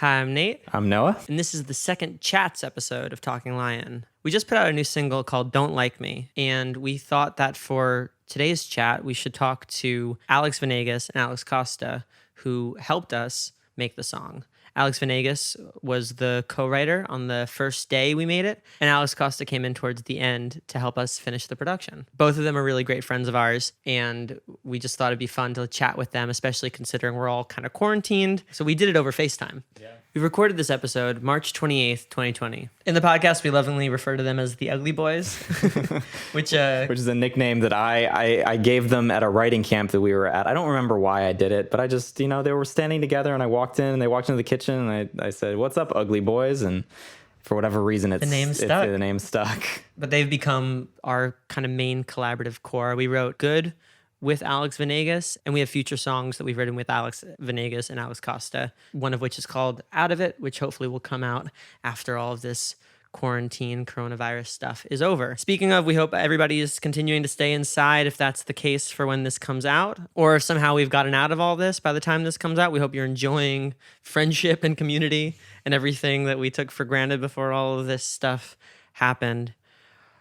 Hi, I'm Nate. I'm Noah. And this is the second Chats episode of Talking Lion. We just put out a new single called Don't Like Me. And we thought that for today's chat, we should talk to Alex Venegas and Alex Koste, who helped us make the song. Alex Venegas was the co-writer on the first day we made it, and Alex Koste came in towards the end to help us finish the production. Both of them are really great friends of ours, and we just thought it'd be fun to chat with them, especially considering we're all kind of quarantined. So we did it over FaceTime. Yeah. We recorded this episode March 28th, 2020. In the podcast, we lovingly refer to them as the Ugly Boys, which is a nickname that I gave them at a writing camp that we were at. I don't remember why I did it, but I just, they were standing together and I walked in and they walked into the kitchen and I said, "What's up, Ugly Boys?" And for whatever reason, the name stuck. But they've become our kind of main collaborative core. We wrote Good with Alex Venegas, and we have future songs that we've written with Alex Venegas and Alex Koste, one of which is called Out of It, which hopefully will come out after all of this quarantine coronavirus stuff is over. Speaking of, we hope everybody is continuing to stay inside if that's the case for when this comes out, or if somehow we've gotten out of all this by the time this comes out. We hope you're enjoying friendship and community and everything that we took for granted before all of this stuff happened.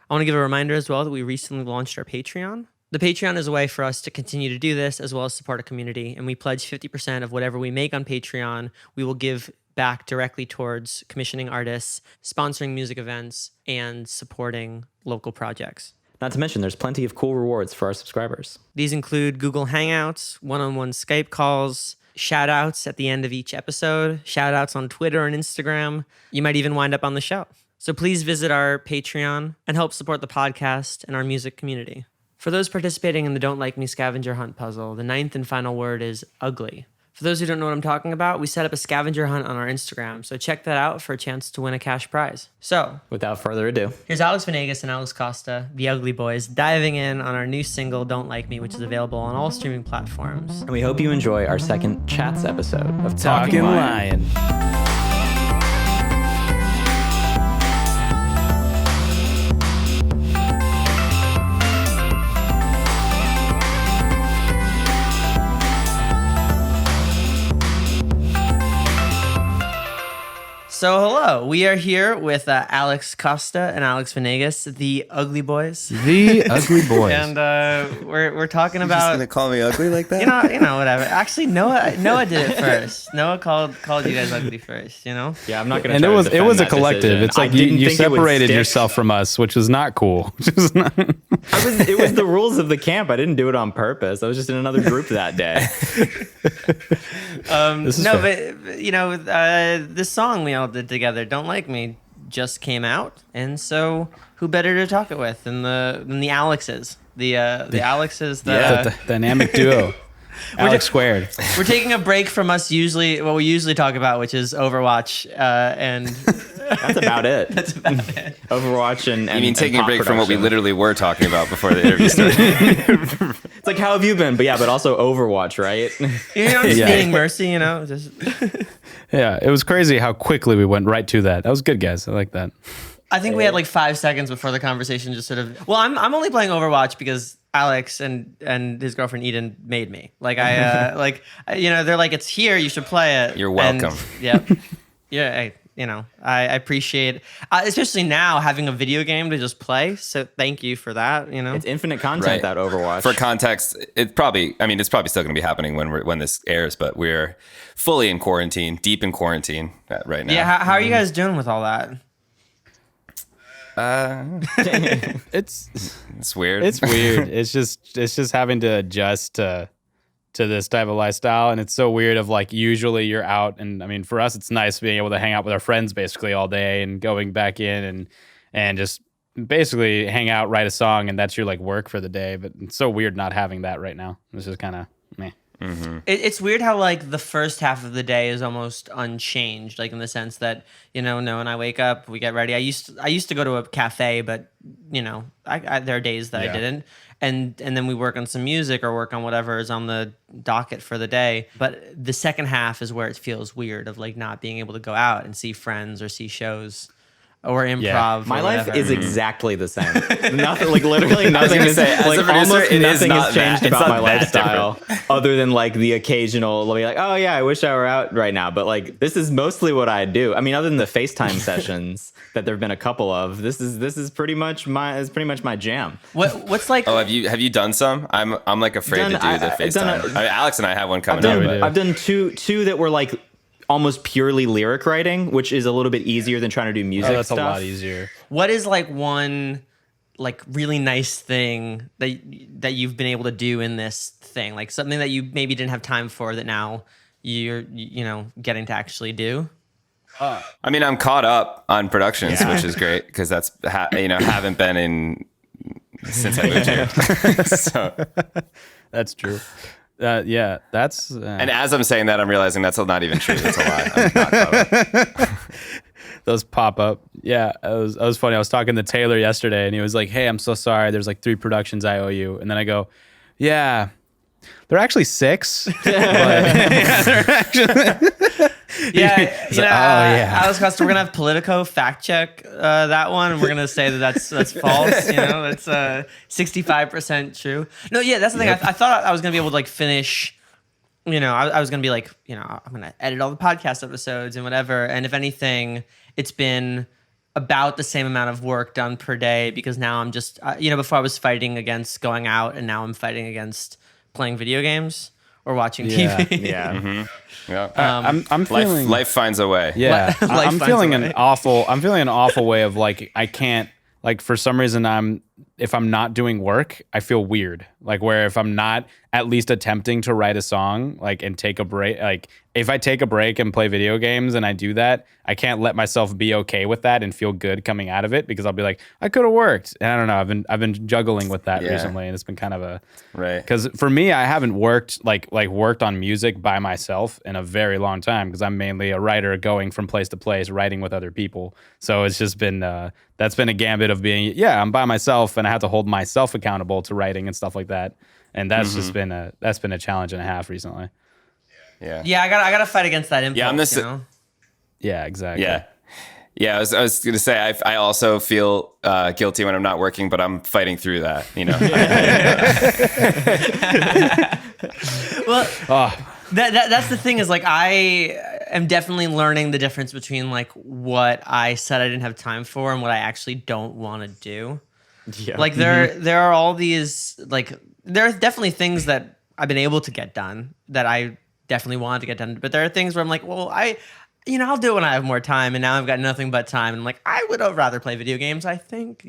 I want to give a reminder as well that we recently launched our Patreon. The Patreon is a way for us to continue to do this as well as support a community, and we pledge 50% of whatever we make on Patreon. We will give back directly towards commissioning artists, sponsoring music events, and supporting local projects. Not to mention, there's plenty of cool rewards for our subscribers. These include Google Hangouts, one-on-one Skype calls, shout-outs at the end of each episode, shout-outs on Twitter and Instagram. You might even wind up on the show. So please visit our Patreon and help support the podcast and our music community. For those participating in the Don't Like Me scavenger hunt puzzle, the 9th and final word is ugly. For those who don't know what I'm talking about, we set up a scavenger hunt on our Instagram, so check that out for a chance to win a cash prize. So, without further ado, here's Alex Venegas and Alex Koste, the Ugly Boys, diving in on our new single, Don't Like Me, which is available on all streaming platforms. And we hope you enjoy our second Chats episode of Talking Lion. So hello, we are here with Alex Koste and Alex Venegas, the Ugly Boys. The Ugly Boys. And we're talking about. You're just gonna call me ugly like that? You know, whatever. Actually, Noah did it first. Noah called you guys ugly first. Yeah, I'm not gonna. And it was a collective. Decision. It's like you separated yourself from us, which was not cool. It was the rules of the camp. I didn't do it on purpose. I was just in another group that day. This song we all did together, Don't Like Me, just came out, and so who better to talk it with than the Alexes, the Alexes, the dynamic duo. Alex squared. We're taking a break from what we usually talk about, which is Overwatch, and that's about it. Overwatch and you mean taking a break from what we literally were talking about before the interview started? It's like, how have you been? But also Overwatch, right? Just needing mercy, just. Yeah, it was crazy how quickly we went right to that. That was good, guys. I like that. I think we had like 5 seconds before the conversation just sort of. Well, I'm only playing Overwatch because Alex and his girlfriend Eden made me. Like they're like, it's here, you should play it. You're welcome. I appreciate, especially now having a video game to just play. So thank you for that. It's infinite content, right. That Overwatch. For context, it's probably still going to be happening when this airs, but we're fully in quarantine, deep in quarantine right now. Yeah. How are you guys doing with all that? It's weird. It's weird. It's just having to adjust to this type of lifestyle, and it's so weird of like usually you're out, and I mean for us it's nice being able to hang out with our friends basically all day and going back in and just basically hang out, write a song, and that's your like work for the day. But it's so weird not having that right now. It's just kind of meh. Mm-hmm. It's weird how like the first half of the day is almost unchanged, like in the sense that Noah and I wake up, we get ready. I used to go to a cafe, but there are days that I didn't, and then we work on some music or work on whatever is on the docket for the day. But the second half is where it feels weird of like not being able to go out and see friends or see shows. or improv. My or life whatever. is exactly the same. Nothing, like literally nothing gonna is say, as like a producer, almost it is nothing not has changed that- it's about not my that lifestyle other than like the occasional. I'll be like, oh yeah, I wish I were out right now, but like this is mostly what I do. I mean, other than the FaceTime sessions that there've been a couple of, this is pretty much my jam. What's like? Oh, have you done some? I'm like afraid to do the I've done FaceTime. I mean, Alex and I have one coming I've up. done, but- I've done two that were like almost purely lyric writing, which is a little bit easier than trying to do music Oh, that's stuff. a lot easier. What is like one like really nice thing that you've been able to do in this thing? Like something that you maybe didn't have time for that now you're getting to actually do? I mean, I'm caught up on productions, which is great because that's haven't been in since I moved here. So, That's true. Yeah, that's and as I'm saying that, I'm realizing that's not even true. That's a lie. I'm not caught up. those pop up. Yeah, it was funny. I was talking to Taylor yesterday, and he was like, "Hey, I'm so sorry. There's like 3 productions I owe you." And then I go, "Yeah, they're actually 6." But Yeah, He's like, "Oh, yeah." Alex Koste, we're gonna have Politico fact check that one, and we're gonna say that that's false. That's 65% true. No, yeah, that's the thing. I thought I was gonna be able to like finish. I was gonna be like, I'm gonna edit all the podcast episodes and whatever. And if anything, it's been about the same amount of work done per day because now I'm just, before I was fighting against going out, and now I'm fighting against playing video games or watching TV. Yeah. Yeah. I'm feeling Life finds a way. Yeah, Life I'm finds feeling a an way. awful. I'm feeling an awful way of like I can't like for some reason if I'm not doing work, I feel weird. Like where if I'm not at least attempting to write a song, like and take a break, like if I take a break and play video games and I do that, I can't let myself be okay with that and feel good coming out of it because I'll be like, I could have worked. And I don't know. I've been juggling with that Yeah. recently, and it's been kind of a Right. because for me, I haven't worked like worked on music by myself in a very long time because I'm mainly a writer going from place to place, writing with other people. So it's just been that's been a gambit of being I'm by myself and I have to hold myself accountable to writing and stuff like that. And that's just been a challenge and a half recently. Yeah. Yeah, I gotta fight against that impulse. Yeah, I'm this- Yeah, exactly. Yeah. Yeah, I was going to say, I also feel guilty when I'm not working, but I'm fighting through that, Well, that's the thing is like I am definitely learning the difference between like what I said I didn't have time for and what I actually don't want to do. Yeah. Like there are all these like there are definitely things that I've been able to get done that I definitely wanted to get done, but there are things where I'm like, well, I'll do it when I have more time, and now I've got nothing but time. And I'm like, I would rather play video games, I think,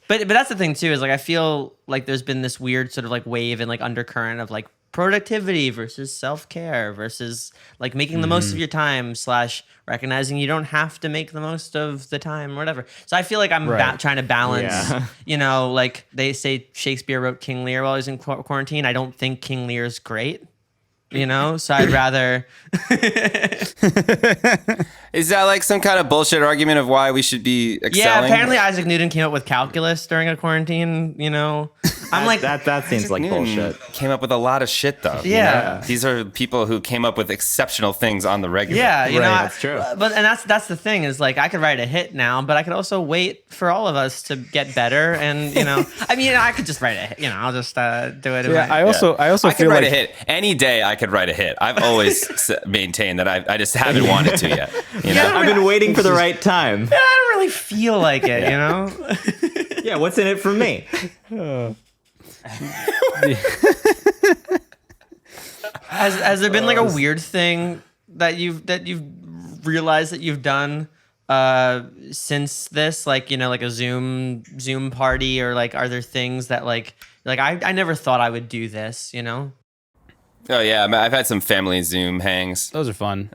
but that's the thing too, is like, I feel like there's been this weird sort of like wave and like undercurrent of like productivity versus self-care versus like making the most of your time / recognizing you don't have to make the most of the time or whatever. So I feel like I'm trying to balance, like they say Shakespeare wrote King Lear while he was in quarantine. I don't think King Lear's great. So I'd rather. Is that like some kind of bullshit argument of why we should be excelling? Yeah, apparently Isaac Newton came up with calculus during a quarantine. I'm like that seems like Newton bullshit. Came up with a lot of shit though. Yeah. These are people who came up with exceptional things on the regular. Yeah, That's true. But that's the thing is like I could write a hit now, but I could also wait for all of us to get better, and I mean I could just write a hit. I'll just do it. Yeah, I also I could feel write like a hit any day. I could write a hit. I've always maintained that I just haven't wanted to yet. I've been waiting for the right time. I don't really feel like it. Yeah, what's in it for me? Has there been like a weird thing that you've realized that you've done since this, like like a Zoom party, or like are there things that like I never thought I would do this, Oh yeah, I mean, I've had some family Zoom hangs. those are fun.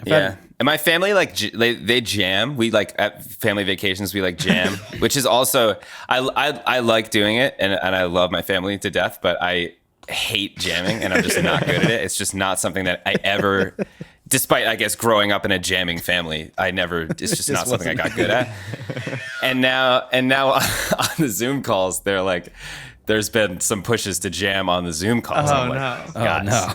Yeah, and my family they jam. We like at family vacations we like jam, which is also I like doing it, and I love my family to death, but I hate jamming, and I'm just not good at it. It's just not something that I ever, despite I guess growing up in a jamming family, it's just not something I got good at. And now on the Zoom calls, they're like, there's been some pushes to jam on the Zoom calls. Oh, I'm like, no. Oh no.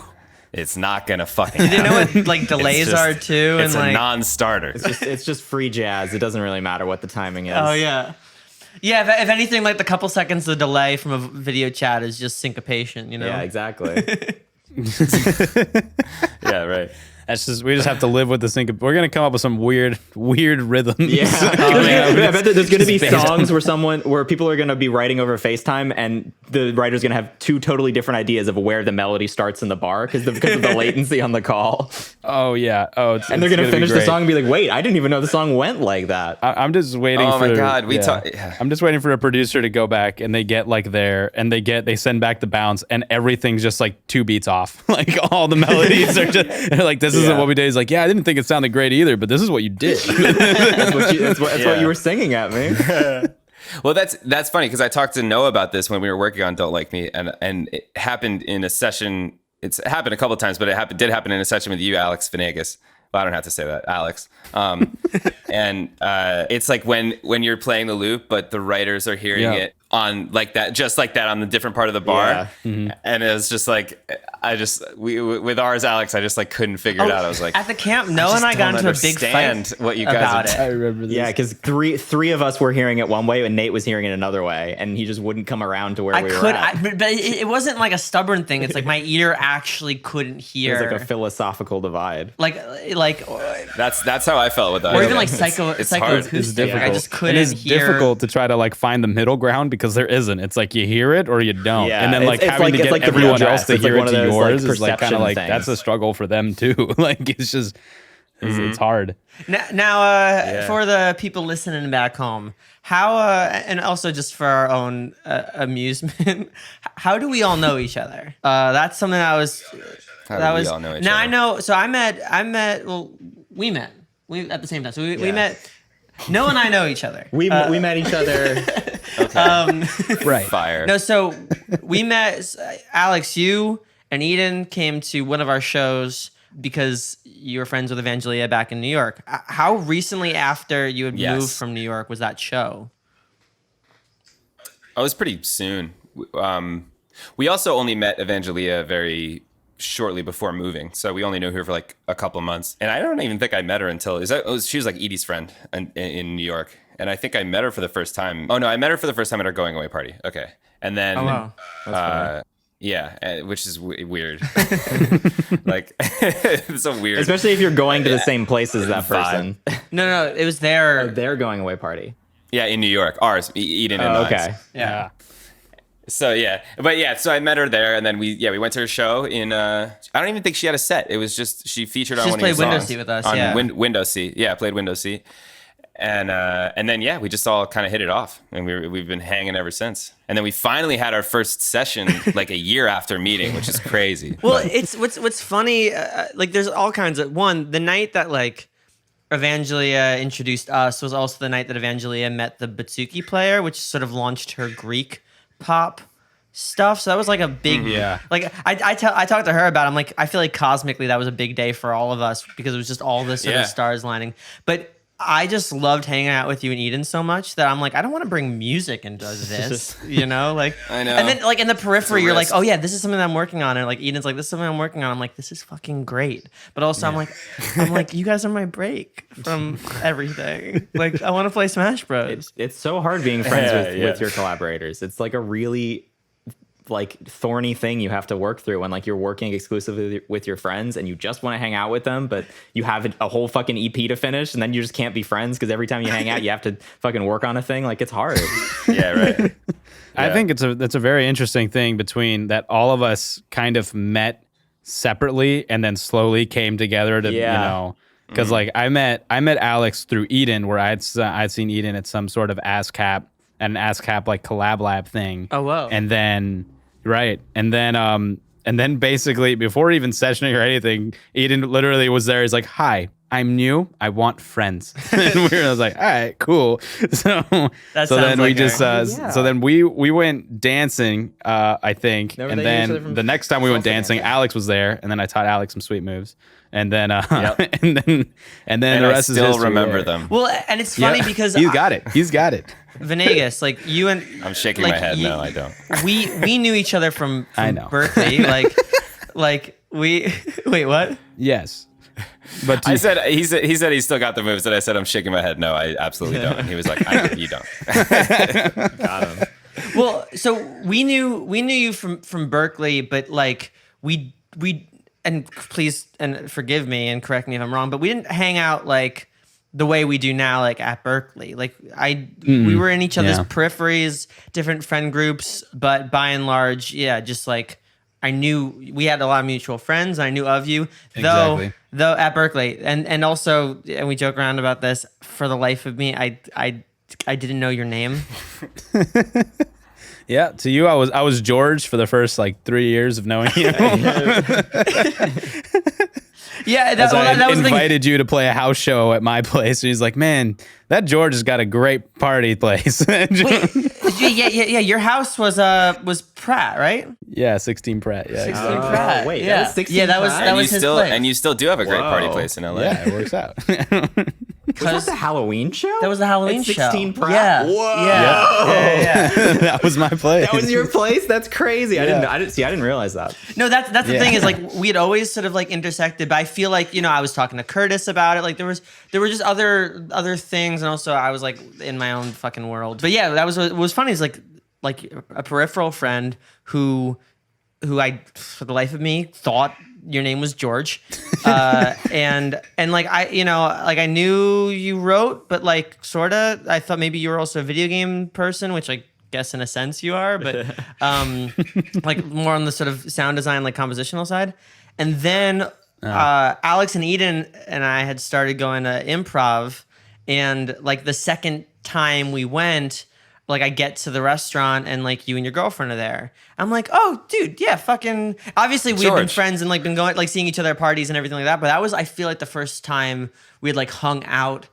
It's not gonna fucking. Do you know happen. what like delays are too? It's and a like non-starter. It's just free jazz. It doesn't really matter what the timing is. oh yeah. Yeah, if anything, like the couple seconds of delay from a video chat is just syncopation, you know? Yeah, exactly. Yeah, right. That's just we just have to live with the sync. We're gonna come up with some weird rhythms. Yeah, man. I bet that there's going to be Based on- songs where people are going to be writing over FaceTime, and the writer's going to have two totally different ideas of where the melody starts in the bar because of the latency on the call. Oh yeah. Oh, And they're going to finish the song and be like, "Wait, I didn't even know the song went like that." I'm just waiting. Oh for, my God, we yeah. talk. I'm just waiting for a producer to go back and they get like they send back the bounce and everything's just like 2 beats off. Like all the melodies are just they're like, this isn't what we did. He's like, yeah, I didn't think it sounded great either, but this is what you did. That's what you were singing at me. Well, that's funny because I talked to Noah about this when we were working on "Don't Like Me," and it happened in a session. It's happened a couple of times, but it did happen in a session with you, Alex Venegas. Well, I don't have to say that, Alex. And it's like when you're playing the loop, but the writers are hearing it on like that, just like that on the different part of the bar. Yeah. And it was just like, with ours, Alex, I just like couldn't figure it out. I was like, at the camp, Noah and I got into a big fight what you guys about are it. I remember this. Yeah, because three of us were hearing it one way, and Nate was hearing it another way, and he just wouldn't come around to where we were at. But it wasn't like a stubborn thing. It's like my ear actually couldn't hear. It was like a philosophical divide. like That's how I felt with that. or even like psychoacoustic. It's Like, I just couldn't It is hear. difficult to try to like find the middle ground because there isn't. It's like you hear it or you don't, Yeah, and then like it's having like- to it's get like the everyone dress. else to It's like hear one it of to those, yours like, is like kind perception of like things. that's a struggle for them too. Like it's just it's hard. Now, for the people listening back home, how and also just for our own amusement, how do we all know each other? That's something that was. How that do we was. all know each now other? I know. So I met. Well, we met. We at the same time. So we met. Noah and I know each other. We met each other. Right. Fire. No, so we met. Alex, you and Eden came to one of our shows because you were friends with Evangelia back in New York. How recently after you had Yes. moved from New York was that show? I was pretty soon. We also only met Evangelia very shortly before moving, so we only knew her for like a couple of months. And I don't even think I met her until she was like Edie's friend in New York, and I think I met her for the first time. Oh no, I met her for the first time at our going away party. Okay, and then which is weird. Like it's so weird, Especially if you're going to the same place as that person. No, it was their. Their going away party. Yeah, in New York, ours, Eden and Oh, mine. okay. Yeah. So so I met her there, and then we went to her show in. I don't even think she had a set. It was just she featured on She one just of your played window songs seat with us, on yeah. window seat. Yeah, played window seat, and then we just all kind of hit it off, and we've been hanging ever since. And then we finally had our first session like a year after meeting, which is crazy. Well, it's what's funny. Like, there's all kinds of the night that like Evangelia introduced us was also the night that Evangelia met the bouzouki player, which sort of launched her Greek pop stuff. So that was like a big like I talked to her about it. I'm like, I feel like cosmically that was a big day for all of us because it was just all the sort of stars lining. But I just loved hanging out with you and Eden so much that I'm like, I don't want to bring music into this, you know? Like, I know. And then like in the periphery, you're like, risk. oh yeah, this is something that I'm working on. And like Eden's like, this is something I'm working on. I'm like, this is fucking great. But also I'm like, you guys are my break from everything. Like, I want to play Smash Bros. It's so hard being friends with your collaborators. It's like a really like thorny thing you have to work through when like you're working exclusively with your friends and you just want to hang out with them, but you have a whole fucking EP to finish, and then you just can't be friends because every time you hang out you have to fucking work on a thing. Like, it's hard. Yeah, right. I think it's a very interesting thing between that all of us kind of met separately and then slowly came together to you know, because like I met Alex through Eden, where I'd seen Eden at some sort of ASCAP like collab lab thing. Oh, whoa. And then and then basically before even sessioning or anything, Eden literally was there. He's like, "Hi, I'm new. I want friends." And I was like, "All right, cool." So That so then sounds we like just her. so then we went dancing, I think, Never and met each other then from the next time we went selfie dancing, dancing. Alex was there, and then I taught Alex some sweet moves, and then and then And the rest I is still history. remember them. Well, and it's funny because he's got it. He's got it. Venegas, like you and I'm shaking like, my head. No, I don't. We knew each other from I know. Berkeley, like we wait, what? Yes. But I said he said he's still got the moves, and I said I'm shaking my head. No, I absolutely don't. And he was like, you don't. Got him. Well, so we knew you from Berkeley, but like we and please and forgive me and correct me if I'm wrong, but we didn't hang out like the way we do now, like at Berkeley. Like we were in each other's peripheries, different friend groups, but by and large, yeah, just like I knew we had a lot of mutual friends. I knew of you, Exactly. though at Berkeley, and also, and we joke around about this. For the life of me, I didn't know your name. Yeah, to you, I was George for the first like 3 years of knowing you. Yeah, As I that was the thing. invited you to play a house show at my place, and he's like, "Man, that George has got a great party place." Wait, yeah. Your house was Pratt, right? Yeah, 16 Pratt. Yeah, exactly. Pratt. Wait, yeah. that was 16 Yeah, that was Pratt? that was his place. And you still do have a great party Whoa. place in LA. Yeah, it works out. Was that the Halloween show? That was the Halloween At show. 16 Pratt? Yeah. Whoa. Yeah. That was my place. That was your place? That's crazy. I didn't realize that. No, that's the thing is like we had always sort of like intersected, but I feel like, I was talking to Curtis about it. Like there were just other things, and also I was like in my own fucking world. But yeah, that was what was funny is like a peripheral friend who I, for the life of me, thought your name was George, and like I knew you wrote, but like sorta I thought maybe you were also a video game person, which I guess in a sense you are, but like more on the sort of sound design, like compositional side. And then Alex and Eden and I had started going to improv, and like the second time we went, like I get to the restaurant and like you and your girlfriend are there. I'm like, oh, dude, yeah, fucking. Obviously, we've been George. friends and like been going, like seeing each other at parties and everything like that. But that was, I feel like, the first time we had like hung out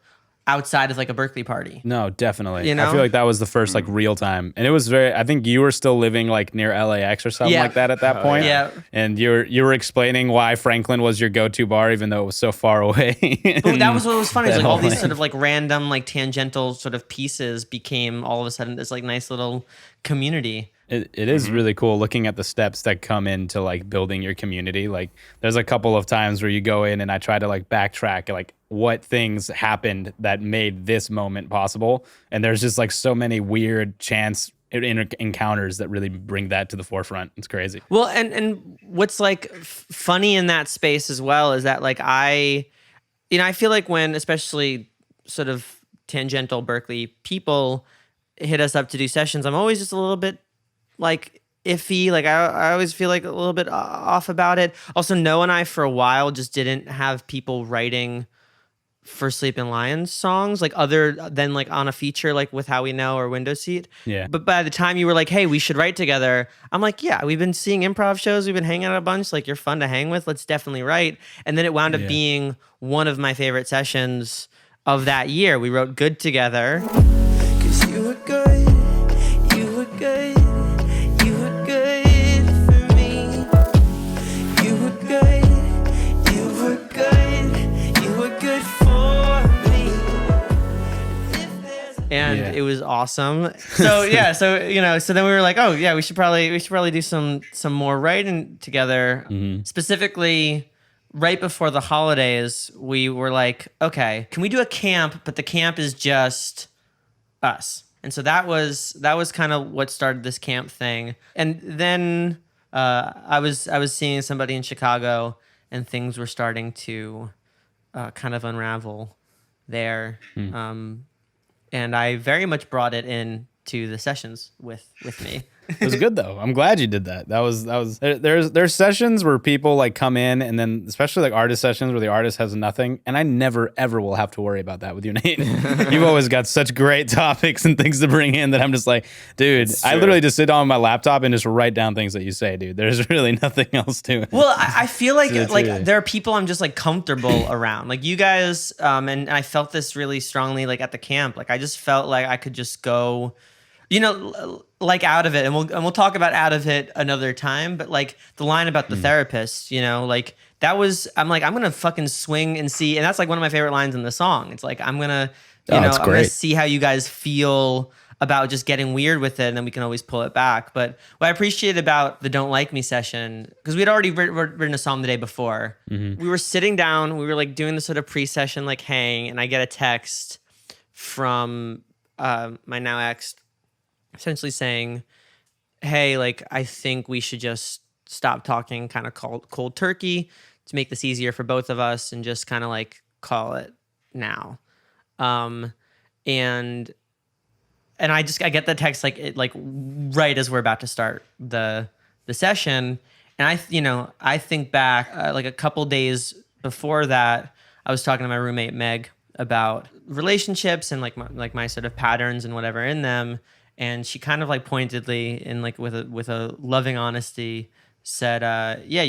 outside of like a Berkeley party. No, definitely. You know? I feel like that was the first like real time, and it was I think you were still living like near LAX or something Yeah. like that at that point. yeah. And you were explaining why Franklin was your go-to bar, even though it was so far away. But that was what was funny. Is like all these That sort of like random, like tangential sort of pieces became all of a sudden this like nice little community. It is really cool looking at the steps that come into like building your community. Like there's a couple of times where you go in and I try to like backtrack like what things happened that made this moment possible. And there's just like so many weird chance encounters that really bring that to the forefront. It's crazy. Well, and what's like funny in that space as well is that like I feel like when especially sort of tangential Berkeley people hit us up to do sessions, I'm always just a little bit like iffy. Like I always feel like a little bit off about it. Also, Noah and I for a while just didn't have people writing for Sleeping Lions songs, like other than like on a feature like with How We Know or Window Seat. Yeah. But by the time you were like, hey, we should write together, I'm like, yeah, we've been seeing improv shows, we've been hanging out a bunch, like you're fun to hang with, let's definitely write. And then it wound up being one of my favorite sessions of that year. We wrote Good together. 'Cause you were good, you were good, you were good for me. You were good, you were good, you were good for me. And it was awesome. So yeah, so then we were like, oh yeah, we should probably do some more writing together. Specifically, right before the holidays, we were like, okay, can we do a camp? But the camp is just us. And so that was kind of what started this camp thing. And then I was seeing somebody in Chicago, and things were starting to kind of unravel there. And I very much brought it in to the sessions with me. It was good though. I'm glad you did that. That was there's sessions where people like come in, and then especially like artist sessions where the artist has nothing, and I never ever will have to worry about that with you, Nate. You've always got such great topics and things to bring in that I'm just like, dude, I literally just sit on my laptop and just write down things that you say, dude. There's really nothing else to it. Well, I feel like really- there are people I'm just like comfortable around, like you guys, and I felt this really strongly like at the camp. Like I just felt like I could just go, like out of it, and we'll talk about out of it another time. But like the line about the therapist, like that was, I'm gonna fucking swing and see, and that's like one of my favorite lines in the song. It's like I'm gonna, it's I'm gonna great. see how you guys feel about just getting weird with it, and then we can always pull it back. But what I appreciate about the Don't Like Me session, because we'd already written a song the day before, we were sitting down, we were like doing the sort of pre-session like hang, and I get a text from my now ex essentially saying, hey, like, I think we should just stop talking kind of cold turkey to make this easier for both of us and just kind of like call it now. And I get the text like right as we're about to start the session. And I think back like a couple days before that, I was talking to my roommate Meg about relationships and like my sort of patterns and whatever in them. And she kind of like pointedly and like with a loving honesty said, yeah,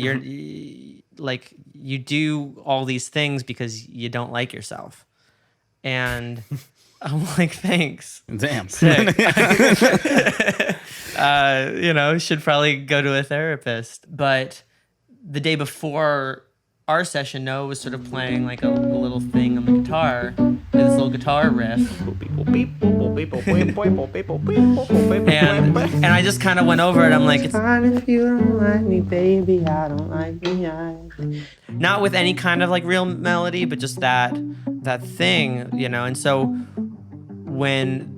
like you do all these things because you don't like yourself. And I'm like, thanks. Damn. Sick. Should probably go to a therapist. But the day before our session, Noah was sort of playing like a little thing on the guitar, this little guitar riff. And I just kind of went over it. I'm like, it's fine if you don't like me, baby. I don't like me. Not with any kind of like real melody, but just that thing, And so when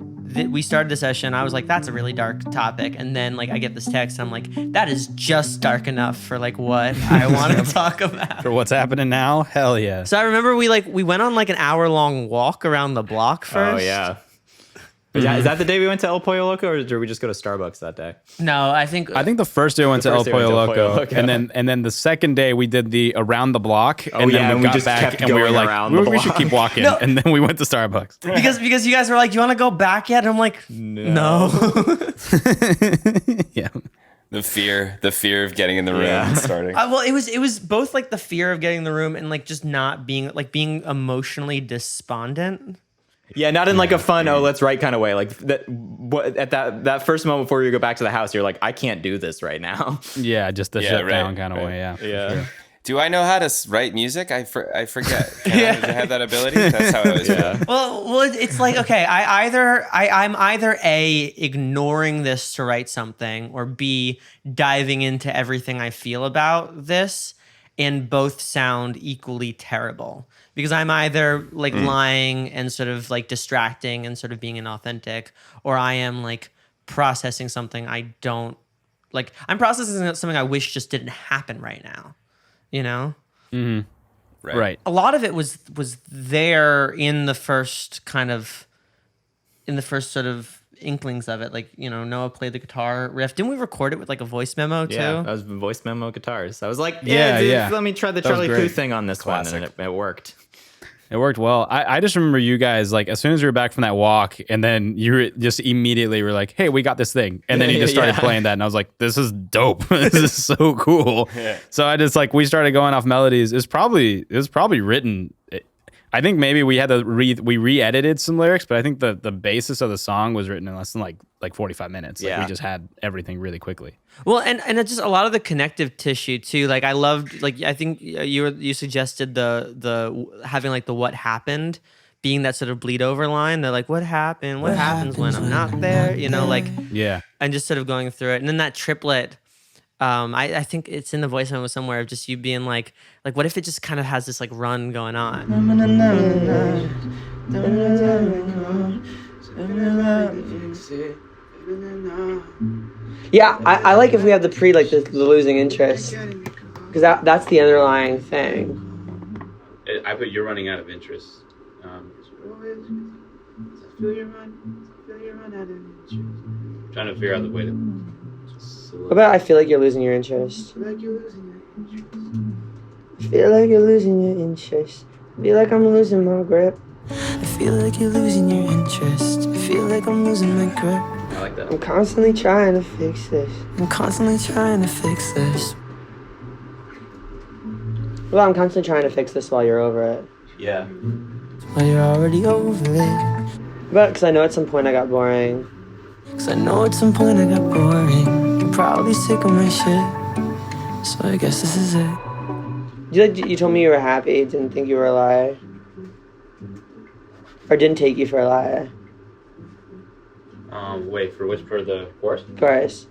we started the session, I was like, that's a really dark topic. And then like I get this text, and I'm like, that is just dark enough for like what I want to talk about. For what's happening now? Hell yeah. So I remember we went on like an hour-long walk around the block first. Oh yeah. Is that the day we went to El Pollo Loco, or did we just go to Starbucks that day? No, I think the first day we went to El Pollo Loco, and then the second day we did the around the block, and then we got back and we were like, we should keep walking, and then we went to Starbucks because you guys were like, you want to go back yet? And I'm like, no. Yeah. The fear of getting in the room and starting. Well, it was both like the fear of getting in the room and like just not being emotionally despondent. Yeah, not in like a fun, let's write kind of way. Like at that first moment before you go back to the house, you're like, I can't do this right now. Yeah, just the shut down kind of way. Yeah. Yeah. Do I know how to write music? I forget. Can I have that ability? That's how I always feel. Well, it's like, okay, I'm either A, ignoring this to write something, or B, diving into everything I feel about this, and both sound equally terrible. Because I'm either like lying and sort of like distracting and sort of being inauthentic, or I am like processing something I don't like. I'm processing something I wish just didn't happen right now, Mm-hmm. Right. A lot of it was there in the first sort of inklings of it. Like, Noah played the guitar riff. Didn't we record it with like a voice memo too? Yeah, that was voice memo guitars. I was like, yeah. Let me try the Charlie Puth thing on this one, and it worked. It worked well. I just remember you guys, like, as soon as we were back from that walk, and then you just immediately were like, hey, we got this thing. And then you just started playing that, and I was like, this is dope. This is so cool. Yeah. So I just, like, we started going off melodies. It was probably written. I think maybe we had to we re-edited some lyrics, but I think the basis of the song was written in less than like 45 minutes. Like, we just had everything really quickly. Well, and it's just a lot of the connective tissue too. Like I loved, like I think you suggested the having like the what happened being that sort of bleed over line. They're like, what happened? What happens when I'm not there? Like, yeah, and just sort of going through it. And then that triplet. I think it's in the voice memo somewhere of just you being like what if it just kind of has this like run going on? Yeah, I like if we have the the losing interest, because that's the underlying thing. I put you're running out of interest. Trying to figure out the way to. What about I feel like you're losing your interest? I feel like you're losing your interest. I feel like I'm losing my grip. I feel like you're losing your interest. I feel like I'm losing my grip. I like that. I'm constantly trying to fix this. I'm constantly trying to fix this. Well, I'm constantly trying to fix this while you're over it. Yeah. While you're already over it. But because I know at some point I got boring. You're probably sick of my shit. So I guess this is it. You told me you were happy, didn't think you were a liar. Or didn't take you for a liar. Wait, for which part of the chorus? Chorus.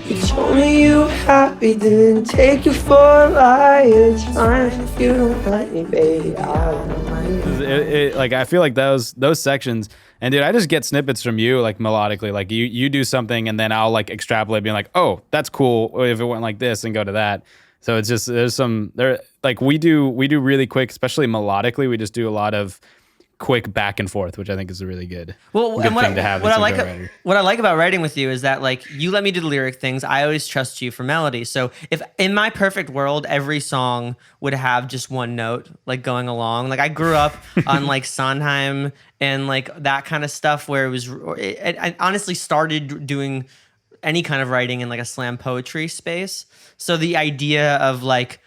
You told me you were happy, didn't take you for a lie. It's fine if you don't like me, baby. I don't mind. Like I feel like those sections, and dude, I just get snippets from you like melodically. Like you do something, and then I'll like extrapolate, being like, oh, that's cool. If it went like this, and go to that. So it's just like we do really quick, especially melodically. We just do a lot of quick back and forth, which I think is a really good thing to have. What I like about writing with you is that like you let me do the lyric things. I always trust you for melody. So if in my perfect world, every song would have just one note like going along. Like I grew up on like Sondheim and like that kind of stuff where I honestly started doing any kind of writing in like a slam poetry space. So the idea of like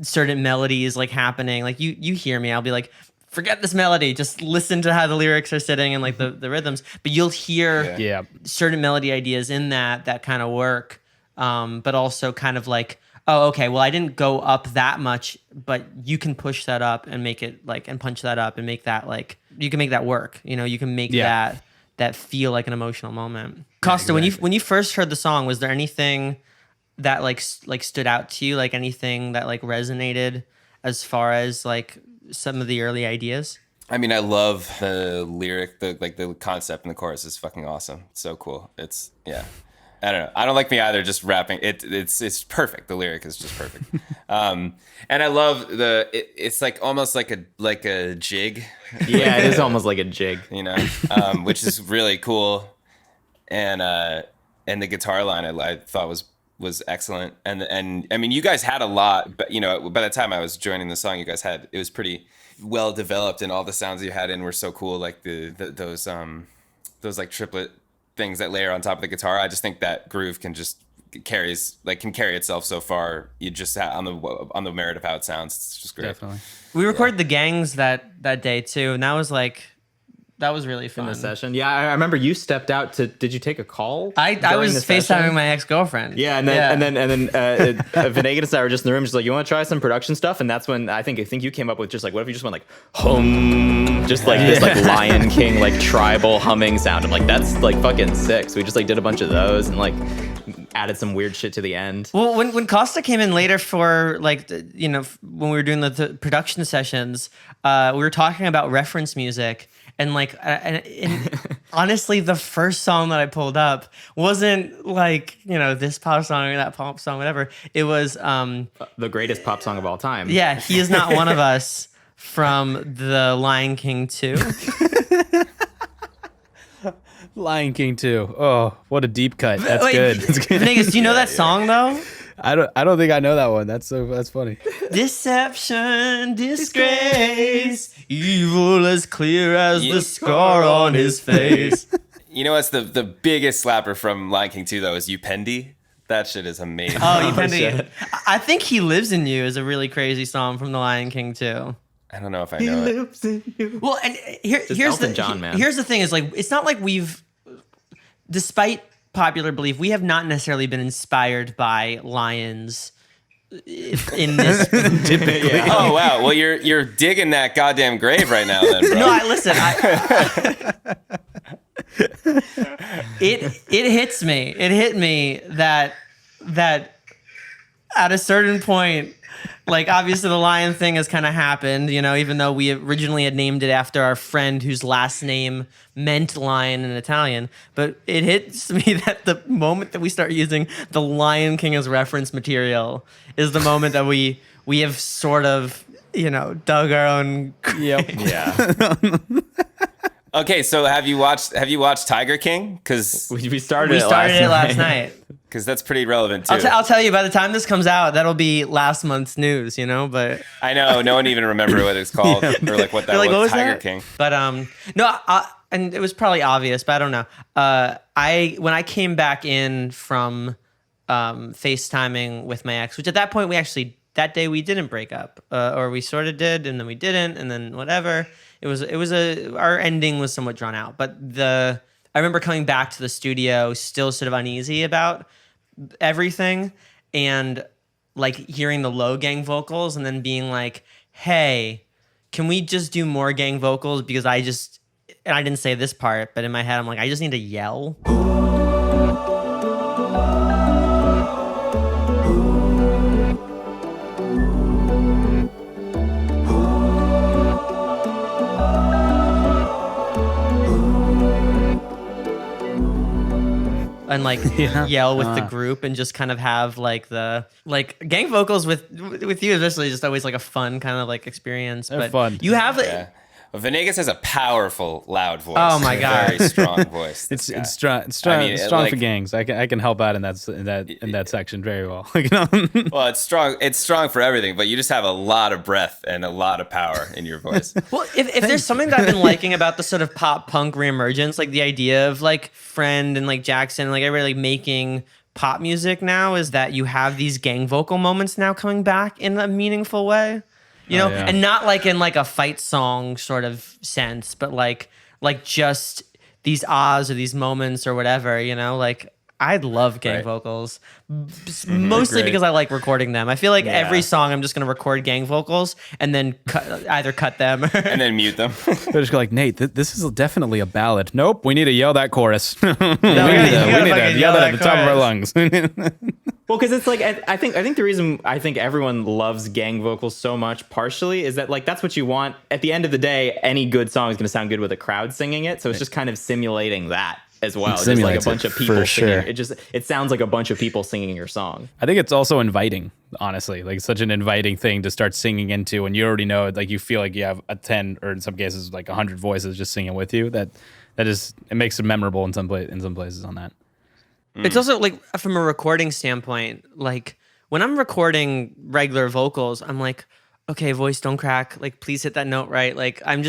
certain melodies like happening, like you hear me, I'll be like, forget this melody, just listen to how the lyrics are sitting and like the rhythms, but you'll hear certain melody ideas in that kind of work, but also kind of like, oh, okay, well, I didn't go up that much, but you can push that up and make it like, and punch that up and make that like, you can make that work, you know, you can make that feel like an emotional moment. Koste, when you first heard the song, was there anything that like stood out to you, like anything that like resonated as far as like some of the early ideas? I mean, I love the lyric, the concept in the chorus is fucking awesome. It's so cool. It's I don't know. I don't like me either. Just rapping. It's perfect. The lyric is just perfect. And I love it's like almost like a jig. Yeah, it is almost like a jig, you know, which is really cool. And the guitar line I thought was excellent. And I mean, you guys had a lot, but you know, by the time I was joining the song, it was pretty well developed, and all the sounds you had in were so cool. Like those like triplet things that layer on top of the guitar. I just think that groove can carry itself so far. You just on the merit of how it sounds. It's just great. Definitely. We recorded the gangs that day too, and that was really fun. In the session. Yeah, I remember you stepped out did you take a call? I was FaceTiming my ex-girlfriend. Yeah, and then Venegas and I were just in the room, just like, you want to try some production stuff? And that's when I think you came up with just like, what if you just went like hum, just like this like Lion King like tribal humming sound. I'm like, that's like fucking sick. So we just like did a bunch of those and like added some weird shit to the end. Well, when Koste came in later for like, you know, when we were doing the production sessions, we were talking about reference music. And like, and honestly, the first song that I pulled up wasn't like, you know, this pop song or that pop song, whatever. It was the greatest pop song of all time. Yeah, He Is Not One of Us from the Lion King 2. Lion King 2. Oh, what a deep cut. That's good. That's good. Venegas, do you know that song though? I don't think I know that one. That's funny. Deception, disgrace, evil as clear as the scar on his face. You know what's the biggest slapper from Lion King 2 though is Upendi. That shit is amazing. Oh, Upendi. I think He Lives in You is a really crazy song from the Lion King 2. I don't know if I know it. Lives in you. Well, and here's the thing is like, it's not like despite popular belief, we have not necessarily been inspired by lions in this. Typically. Yeah. Oh wow! Well, you're digging that goddamn grave right now, then, bro. No, listen. It hits me. It hit me that at a certain point, like obviously the lion thing has kind of happened, you know, even though we originally had named it after our friend whose last name meant lion in Italian. But it hits me that the moment that we start using the Lion King as reference material is the moment that we have sort of, you know, dug our own. Yep. Yeah. Okay, so have you watched Tiger King? Because we started it last night. Because that's pretty relevant too. I'll tell you, by the time this comes out, that'll be last month's news, you know. But I know no one even remember what it's called or like what that was. What was Tiger that? King. But no, and it was probably obvious, but I don't know. When I came back in from FaceTiming with my ex, which at that point that day we didn't break up, or we sort of did, and then we didn't, and then whatever. Our ending was somewhat drawn out, but I remember coming back to the studio still sort of uneasy about everything, and like hearing the low gang vocals and then being like, hey, can we just do more gang vocals, because I just and I didn't say this part, but in my head, I'm like, I just need to yell. And like yell with the group and just kind of have like the like gang vocals with you especially is just always like a fun kind of like experience. They're but fun. you have Yeah. Well, Venegas has a powerful, loud voice. Oh my God. Very strong voice. It's this guy. strong. It's strong. I mean, It's strong like- for gangs. I can help out in that section very well. Well, it's strong. It's strong for everything, but you just have a lot of breath and a lot of power in your voice. Well, if there's something that I've been liking about the sort of pop punk reemergence, like the idea of like Friend and like Jackson, like everybody like making pop music now, is that you have these gang vocal moments now coming back in a meaningful way. You know, yeah. and not like in like a fight song sort of sense, but like just these ahs or these moments or whatever, you know, like I love gang Right. vocals, mostly Great. because I like recording them. I feel like every song I'm just going to record gang vocals and then either cut them or And then mute them. They're just like, Nate, this is definitely a ballad. Nope, we need to yell that chorus. we need gotta to fucking yell yell that at the that top of our chorus. lungs. Well, because it's like I think the reason I think everyone loves gang vocals so much partially is that like that's what you want. At the end of the day, any good song is going to sound good with a crowd singing it. So it's just kind of simulating that as well. Just like a simulates bunch it, of people for singing. sure. It sounds like a bunch of people singing your song. I think it's also inviting, honestly, like such an inviting thing to start singing into, and you already know, like you feel like you have a 10 or in some cases like 100 voices just singing with you. That is, it makes it memorable in some places on that. It's also like from a recording standpoint, like when I'm recording regular vocals, I'm like, okay, voice don't crack. Like, please hit that note right. Like, I'm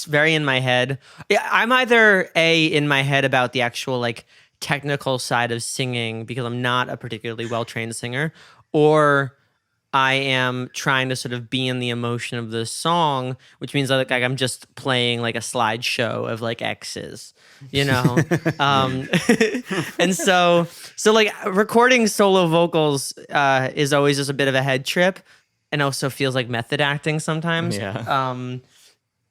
very in my head. Yeah, I'm either in my head about the actual like technical side of singing because I'm not a particularly well-trained singer, or I am trying to sort of be in the emotion of the song, which means like I'm just playing like a slideshow of like X's, you know? And so like recording solo vocals is always just a bit of a head trip and also feels like method acting sometimes. Yeah.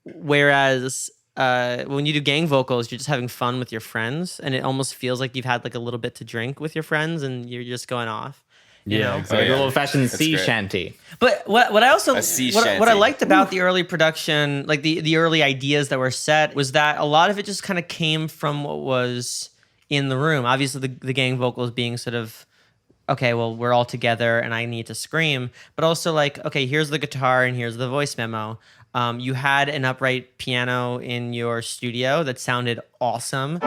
Whereas when you do gang vocals, you're just having fun with your friends and it almost feels like you've had like a little bit to drink with your friends and you're just going off. You know? It's like yeah. a little fashioned sea great. shanty. But what I also A sea what I shanty. liked about the early production, like the early ideas that were set, was that a lot of it just kind of came from what was in the room. Obviously, the gang vocals being sort of, okay, well, we're all together and I need to scream, but also like, okay, here's the guitar and here's the voice memo. You had an upright piano in your studio that sounded awesome.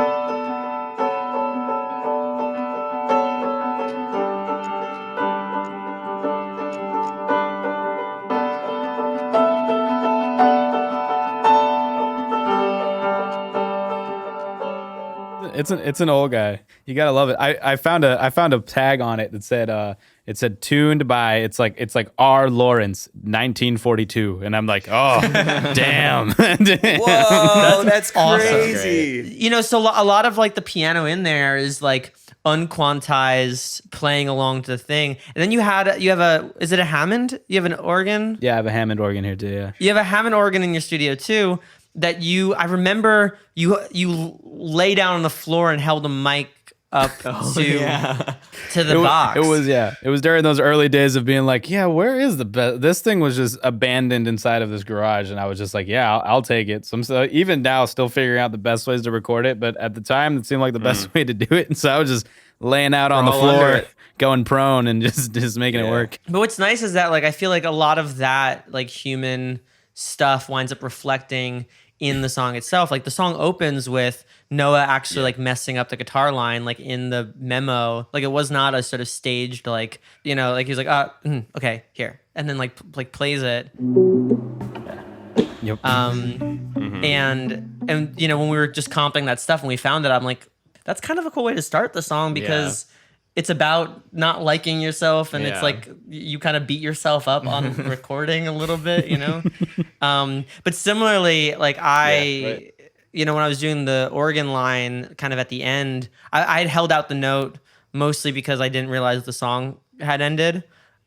It's an old guy. You gotta love it. I found a tag on it that said tuned by it's like R. Lawrence 1942, and I'm like, oh damn. Whoa, that's awesome. crazy. You know, so a lot of like the piano in there is like unquantized playing along to the thing. And then you have is it a Hammond? You have an organ? Yeah, I have a Hammond organ here too. Yeah. You have a Hammond organ in your studio too that I remember you lay down on the floor and held a mic up to the box. It was during those early days of being like, yeah, where is the best? This thing was just abandoned inside of this garage, and I was just like, yeah, I'll take it. So I'm still, even now, still figuring out the best ways to record it, but at the time, it seemed like the best way to do it, and so I was just laying out on the all under floor, it. going prone, and just making it work. But what's nice is that like I feel like a lot of that like human stuff winds up reflecting in the song itself. Like the song opens with Noah actually like messing up the guitar line like in the memo. Like it was not a sort of staged like, you know, like he was like, okay, here. And then like plays it. Yep. And you know, when we were just comping that stuff and we found it, I'm like, that's kind of a cool way to start the song because it's about not liking yourself and it's like you kind of beat yourself up on recording a little bit, you know? But similarly, like you know, when I was doing the organ line kind of at the end, I had held out the note mostly because I didn't realize the song had ended.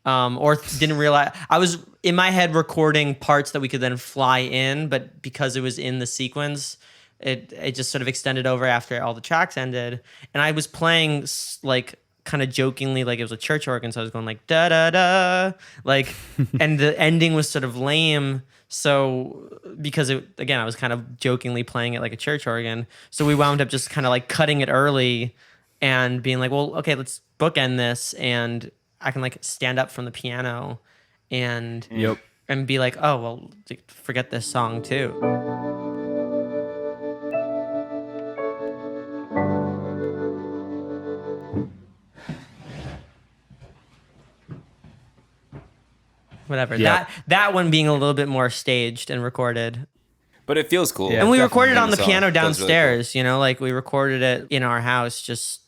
Or didn't realize I was in my head recording parts that we could then fly in, but because it was in the sequence, it just sort of extended over after all the tracks ended, and I was playing like kind of jokingly, like it was a church organ, so I was going like da da da, like, and the ending was sort of lame. So because again, I was kind of jokingly playing it like a church organ, so we wound up just kind of like cutting it early and being like, well, okay, let's bookend this, and I can like stand up from the piano and and be like, oh well, forget this song too. Whatever. Yep. That one being a little bit more staged and recorded. But it feels cool. Yeah, and we definitely. recorded on the song piano feels really downstairs, like we recorded it in our house, just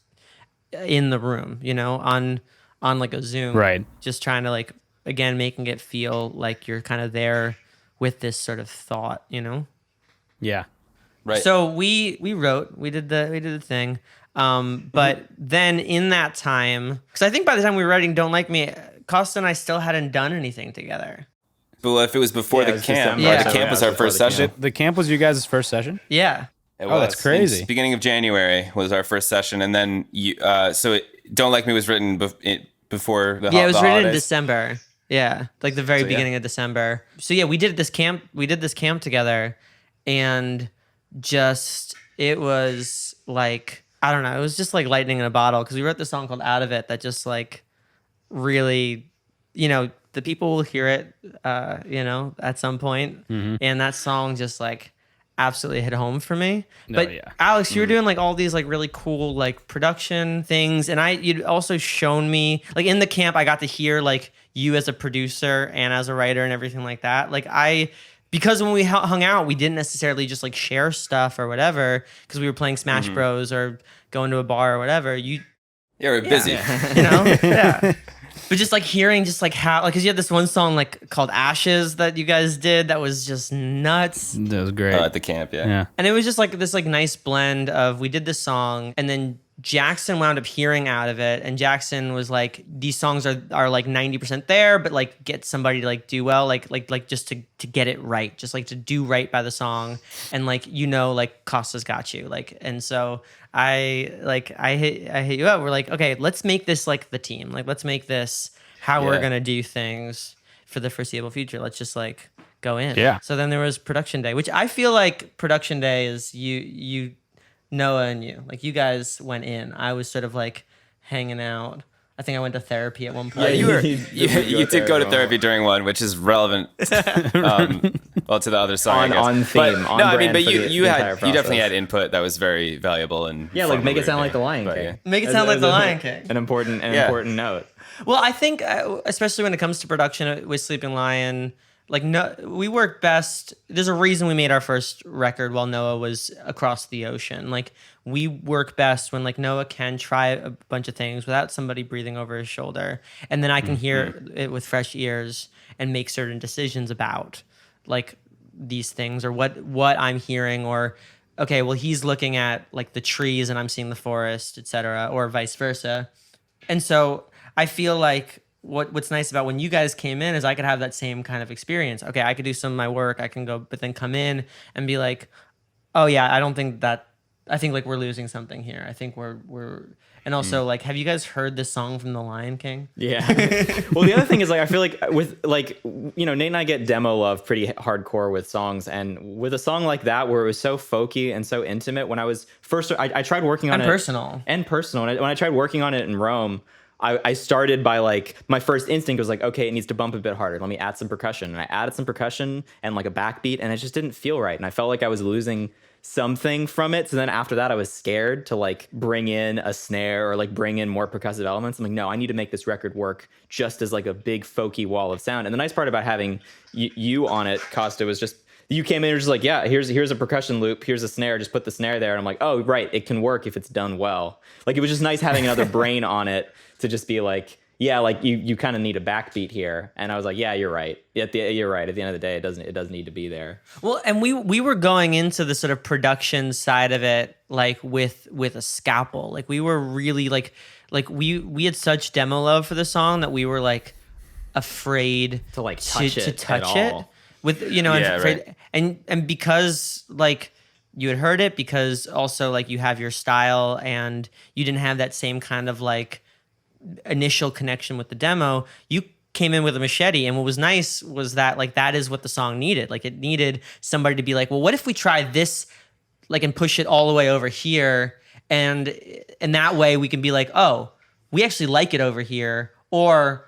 in the room, on like a Zoom. Right. Just trying to like, again, making it feel like you're kind of there with this sort of thought, Yeah. Right. So we did the thing. But then in that time, because I think by the time we were writing Don't Like Me, Koste and I still hadn't done anything together. But if it was before Yeah, it the was camp, December. right? The Yeah. camp was Yeah, our before first the camp. session. The camp was you guys' first session? Yeah. It Oh, that's was. crazy. Beginning of January was our first session, and then Don't Like Me was written before the Yeah, it was the written in holidays. December. Yeah, like the very So, yeah. beginning of December. So yeah, we did this camp together, and it was like, I don't know, it was just like lightning in a bottle, because we wrote this song called Out of It that just like really, the people will hear it, at some point. And that song just like absolutely hit home for me. But yeah. Alex, you were doing like all these like really cool like production things, and you'd also shown me like in the camp I got to hear like you as a producer and as a writer and everything like that. Like because when we hung out, we didn't necessarily just like share stuff or whatever, because we were playing Smash Bros or going to a bar or whatever. Yeah, we're busy. Yeah. But just like hearing just like how, like, because you had this one song like called Ashes that you guys did that was just nuts. That was great. At the camp, yeah. Yeah. And it was just like this like nice blend of, we did this song and then Jackson wound up hearing Out of It, and Jackson was like, these songs are like 90% there, but like get somebody to like do well, like just to get it right, just like to do right by the song, and like like Koste's got you, like. And so I hit you up. We're like, okay, let's make this like the team, like let's make this how we're Yeah. gonna do things for the foreseeable future. Let's just like go in. Yeah. So then there was production day, which I feel like production day is you Noah and you, like you guys went in. I was sort of like hanging out. I think I went to therapy at one point. Yeah, you were. You You did go to therapy during one, which is relevant. Well, to the other song, I guess. On theme, But, on no, I mean, brand but for you the you entire had you definitely process. had input that was very valuable and Yeah, fun like when make we it sound were like the doing Lion But, King. yeah. Make it sound like the Lion King. An important note. Well, I think especially when it comes to production with Sleeping Lion, like we work best. There's a reason we made our first record while Noah was across the ocean. Like we work best when like Noah can try a bunch of things without somebody breathing over his shoulder, and then I can hear it with fresh ears and make certain decisions about like these things, or what I'm hearing, or okay, well he's looking at like the trees and I'm seeing the forest, etc., or vice versa. And so I feel like what's nice about when you guys came in is I could have that same kind of experience. Okay, I could do some of my work, I can go, but then come in and be like, oh yeah, I think like we're losing something here. I think we're and also like, have you guys heard this song from The Lion King? Yeah. Well, the other thing is like, I feel like with like, Nate and I get demo love pretty hardcore with songs, and with a song like that where it was so folky and so intimate, when I was first, I tried working on And it. personal. And personal. When I tried working on it in Rome, I started by like, my first instinct was like, okay, it needs to bump a bit harder. Let me add some percussion. And I added some percussion and like a backbeat, and it just didn't feel right. And I felt like I was losing something from it. So then after that, I was scared to like bring in a snare or like bring in more percussive elements. I'm like, no, I need to make this record work just as like a big folky wall of sound. And the nice part about having you on it, Koste, was just, you came in and just like, yeah, here's a percussion loop, here's a snare, just put the snare there. And I'm like, oh, right, it can work if it's done well. Like, it was just nice having another brain on it to just be like, yeah, like you kind of need a backbeat here. And I was like, yeah, you're right. You're right. At the end of the day, it doesn't need to be there. Well, and we were going into the sort of production side of it like with a scalpel. Like we were really like we had such demo love for the song that we were like afraid To, like, touch it at it all. with and Yeah, afraid, right. and because like you had heard it, because also like you have your style and you didn't have that same kind of like initial connection with the demo. You came in with a machete, and what was nice was that like that is what the song needed. Like it needed somebody to be like, well, what if we try this, like, and push it all the way over here, and that way we can be like, oh, we actually like it over here, or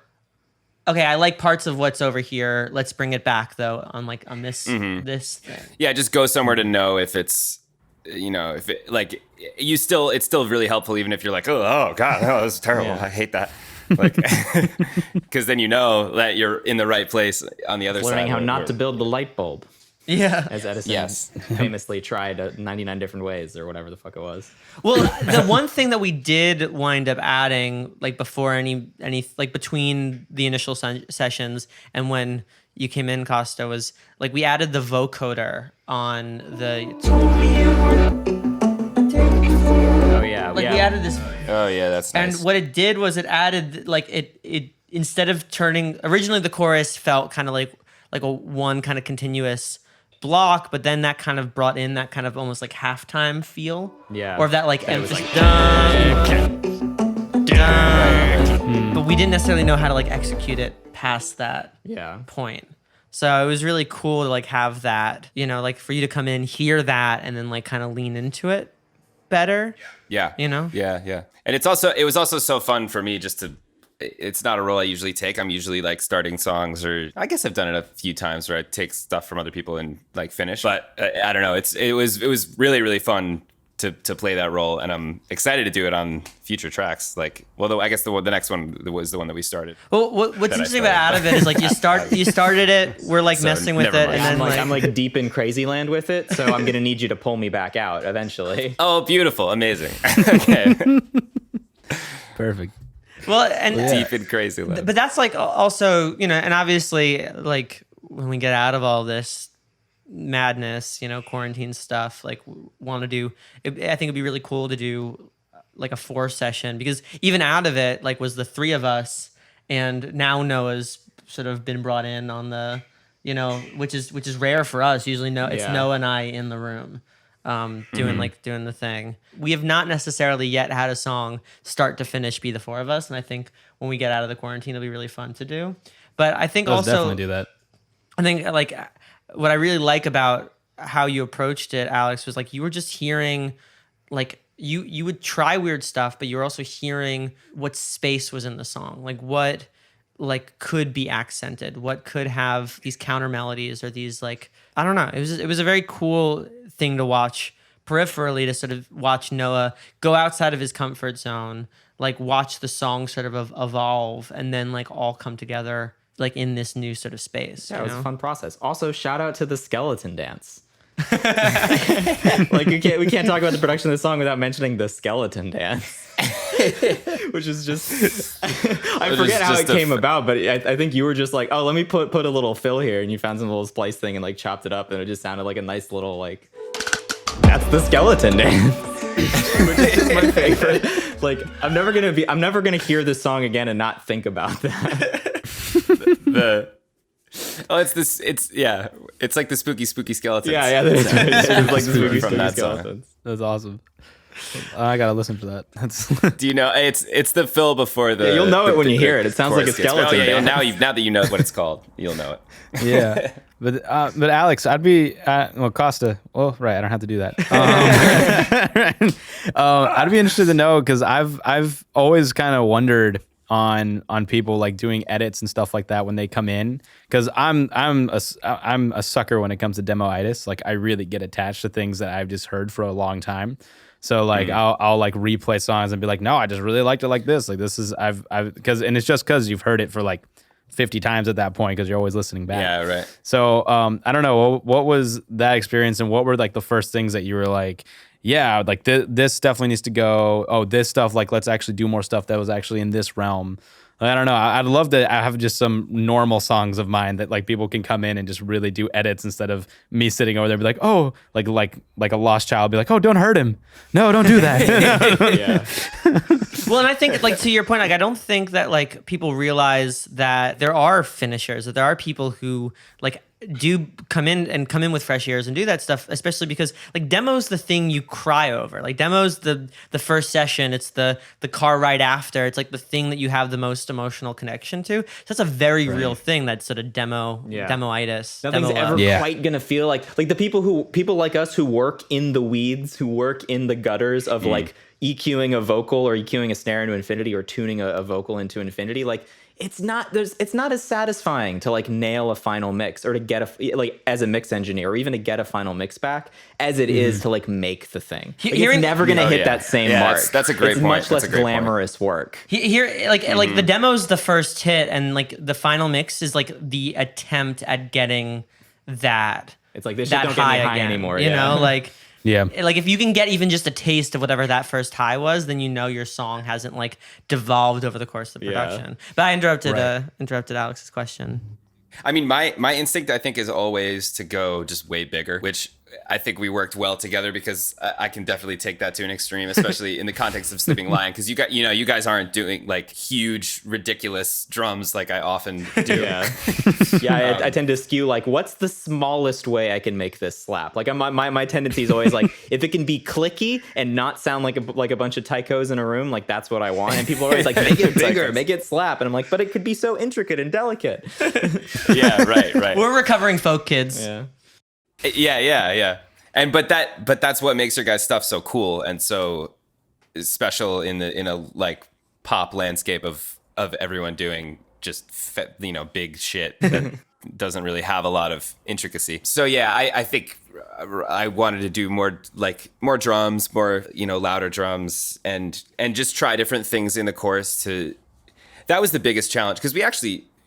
okay, I like parts of what's over here. Let's bring it back though on this this thing. Yeah, just go somewhere to know if it's, if it like it's still really helpful even if you're like, oh god, no, this is terrible. I hate that. Like, because then you know that you're in the right place on the other side. Learning how not to build the light bulb. Yeah. As Edison famously tried 99 different ways or whatever the fuck it was. Well, the one thing that we did wind up adding, like before any like between the initial sessions and when you came in, Koste, was like we added the vocoder on the. Oh yeah, like we added this. Oh yeah, that's nice. And what it did was it added like it instead of turning, originally the chorus felt kind of like a one kind of continuous block, but then that kind of brought in that kind of almost like halftime feel. Yeah. Or that like it was emphasis. like But we didn't necessarily know how to like execute it past that point. So it was really cool to like have that, like for you to come in, hear that, and then like kind of lean into it better. Yeah. Yeah. And it was also so fun for me just to. It's not a role I usually take. I'm usually like starting songs, or I guess I've done it a few times where I take stuff from other people and like finish. But I don't know. It was really, really fun to play that role, and I'm excited to do it on future tracks. Like, well, I guess the next one was the one that we started. Well, what's interesting about Out of It is like you started it. We're like messing with it, and then I'm like deep in crazy land with it. So I'm gonna need you to pull me back out eventually. Oh, beautiful, amazing. Okay, Perfect. Well, and deep in crazy land. But that's like also, and obviously like when we get out of all this madness, quarantine stuff, like want to do, I think it'd be really cool to do like a 4 session, because even Out of It like was the 3 of us, and now Noah's sort of been brought in on the, which is rare for us. Usually it's Noah and I in the room. Doing the thing. We have not necessarily yet had a song start to finish be the 4 of us, and I think when we get out of the quarantine, it'll be really fun to do. But I think Let's also definitely do that. I think like what I really like about how you approached it, Alex, was like you were just hearing like you would try weird stuff, but you were also hearing what space was in the song, like what like could be accented, what could have these counter melodies or these like, I don't know. It was a very cool thing to watch peripherally, to sort of watch Noah go outside of his comfort zone, like watch the song sort of evolve and then like all come together like in this new sort of space. Yeah, it was a fun process. Also, shout out to the skeleton dance. Like we can't talk about the production of the song without mentioning the skeleton dance. Which is just I forget how it came about, but I think you were just like, oh, let me put a little fill here, and you found some little splice thing and like chopped it up, and it just sounded like a nice little like, that's the skeleton dance. Which is just my favorite. Like I'm never gonna hear this song again and not think about that. It's like the spooky skeletons. Yeah, it's like the spooky skeletons. That's awesome. I gotta listen to that. Do you know it's the fill before the? Yeah, you'll know it when you hear it. It sounds like a skeleton. Now that you know what it's called, you'll know it. Yeah, but Alex, I'd be Koste. Oh, right, I don't have to do that. I'd be interested to know, because I've always kind of wondered on people like doing edits and stuff like that when they come in, because I'm a sucker when it comes to demoitis. Like I really get attached to things that I've just heard for a long time. So like I'll like replay songs and be like, no, I just really liked it like this. Like this is and it's just because you've heard it for like 50 times at that point, because you're always listening back. Yeah, right. So I don't know, what was that experience, and what were like the first things that you were like, yeah, like this definitely needs to go. Oh, this stuff, like let's actually do more stuff that was actually in this realm. I don't know. I'd love to have just some normal songs of mine that like people can come in and just really do edits, instead of me sitting over there and be like, oh, like a lost child, be like, oh, don't hurt him. No, don't do that. Yeah. Well, and I think like to your point, like I don't think that like people realize that there are finishers, that there are people who like do come in with fresh ears and do that stuff, especially because like demo's the thing you cry over. Like demo's the first session, it's the car ride after, it's like the thing that you have the most emotional connection to. So that's a very real thing, that sort of demoitis. Nothing's ever quite gonna feel like the people like us who work in the weeds, who work in the gutters of like EQing a vocal or EQing a snare into infinity or tuning a vocal into infinity. Like it's not as satisfying to like nail a final mix or to get as a mix engineer or even to get a final mix back as it is to like make the thing. Like, it's never gonna hit that same mark. That's a great point. It's much less glamorous work. Here, like the demo's the first hit, and like the final mix is like the attempt at getting that. It's like this shit don't get me high anymore. You know, like. Yeah. Like if you can get even just a taste of whatever that first high was, then you know your song hasn't like devolved over the course of the production. But I interrupted Alex's question. I mean, my instinct, I think, is always to go just way bigger, which I think we worked well together because I can definitely take that to an extreme, especially in the context of Sleeping Lion, because you guys aren't doing like huge, ridiculous drums like I often do. I tend to skew like, what's the smallest way I can make this slap? Like my tendency is always like, if it can be clicky and not sound like a bunch of tychos in a room, like that's what I want. And people are always like, make it bigger, make it slap. And I'm like, but it could be so intricate and delicate. Yeah, right. We're recovering folk kids. Yeah. But that's what makes your guys' stuff so cool and so special in a like pop landscape of everyone doing just big shit that doesn't really have a lot of intricacy. So yeah, I think I wanted to do more drums, more louder drums, and just try different things in the chorus. That was the biggest challenge because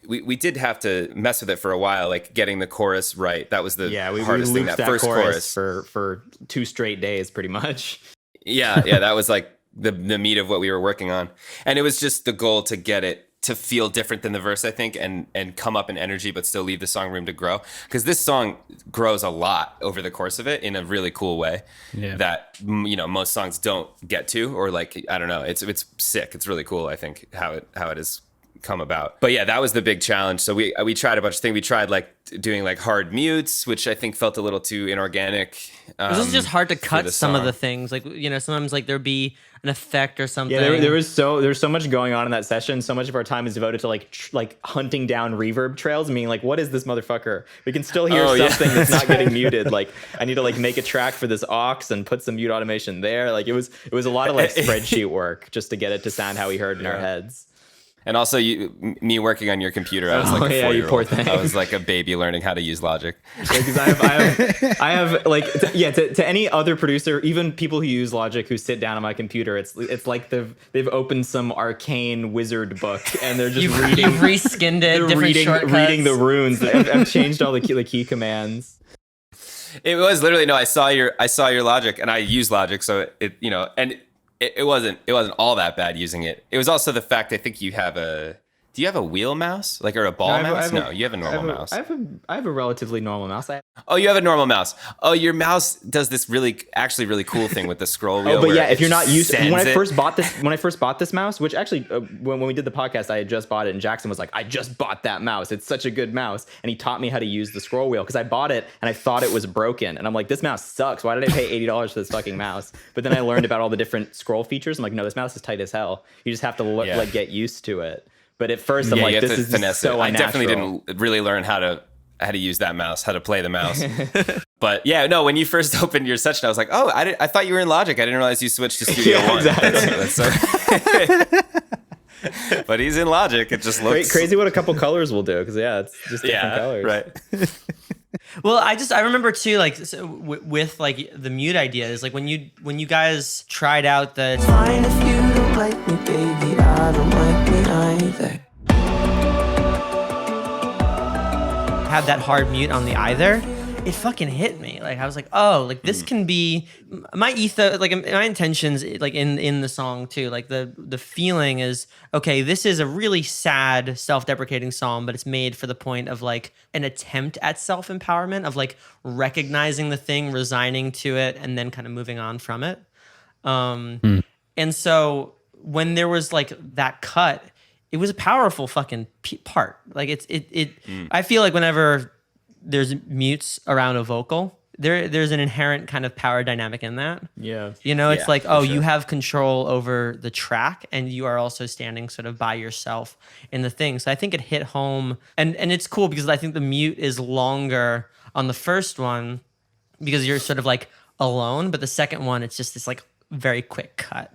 we did have to mess with it for a while, like getting the chorus right. That was the hardest thing. That first chorus for 2 straight days, pretty much. Yeah, that was like the meat of what we were working on, and it was just the goal to get it to feel different than the verse, I think, and come up in energy, but still leave the song room to grow. Because this song grows a lot over the course of it in a really cool way that most songs don't get to, or like I don't know, it's sick. It's really cool, I think, how it has come about. But yeah, that was the big challenge. So we tried a bunch of things. We tried like doing like hard mutes, which I think felt a little too inorganic. It was just hard to cut some of the things. Like sometimes like there'd be an effect or something. Yeah, there was so much going on in that session. So much of our time is devoted to like hunting down reverb trails, meaning like, what is this motherfucker? We can still hear something that's not getting muted. Like I need to like make a track for this aux and put some mute automation there. Like it was a lot of like spreadsheet work just to get it to sound how we heard in our heads. And also me working on your computer, I was like a 4-year-old. I was like a baby learning how to use Logic. Because I have like to any other producer, even people who use Logic who sit down on my computer, it's like they've opened some arcane wizard book and they're just reading. You've reskinned it, different shortcuts. Reading the runes. I've changed all the key commands. It was literally I saw your Logic and I use Logic, so and. It wasn't all that bad using it. It was also the fact I think do you have a wheel mouse or a ball mouse? No, you have a normal mouse. I have a relatively normal mouse. Oh, you have a normal mouse. Oh, your mouse does this really cool thing with the scroll wheel. Oh, but yeah, if you're not used to when I first bought this mouse, which actually when we did the podcast, I had just bought it and Jackson was like, I just bought that mouse. It's such a good mouse. And he taught me how to use the scroll wheel because I bought it and I thought it was broken. And I'm like, this mouse sucks. Why did I pay $80 for this fucking mouse? But then I learned about all the different scroll features. I'm like, no, this mouse is tight as hell. You just have to get used to it. But at first, I'm like, this is so unnatural. I definitely didn't really learn how to use that mouse, how to play the mouse. But yeah, no, when you first opened your session, I was like, oh, I thought you were in Logic. I didn't realize you switched to Studio One. Exactly. That's but he's in Logic. It just looks crazy what a couple colors will do. Because it's just different colors. Right. Well, I remember too, like with like the mute ideas, like when you guys tried out the. Fine if you don't like me, baby, I don't like me either. Had that hard mute on the either. It fucking hit me. Like I was like, oh, like this can be my ethos, like my intentions, like in the song too. Like the feeling is okay. This is a really sad, self-deprecating song, but it's made for the point of like an attempt at self-empowerment, of like recognizing the thing, resigning to it, and then kind of moving on from it. And so when there was like that cut, it was a powerful fucking part. Like it. I feel like whenever there's mutes around a vocal, there's an inherent kind of power dynamic in that. Yeah. You know, it's Yeah, like, for oh, sure. you have control over the track and you are also standing sort of by yourself in the thing. So I think it hit home, and it's cool because I think the mute is longer on the first one because you're sort of like alone, but the second one, it's just this like very quick cut.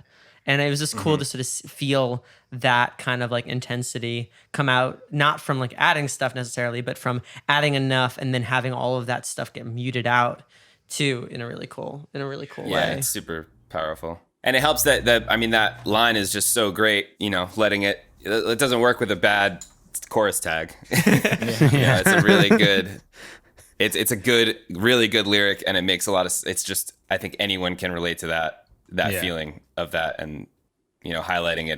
And it was just cool to sort of feel that kind of like intensity come out, not from like adding stuff necessarily, but from adding enough and then having all of that stuff get muted out too in a really cool Yeah, way. it's super powerful. And it helps that I mean, that line is just so great, you know, letting it doesn't work with a bad chorus tag. Yeah, it's a really good, it's a good, really good lyric, and it makes a lot of, it's just, I think anyone can relate to that feeling of that, and, you know, highlighting it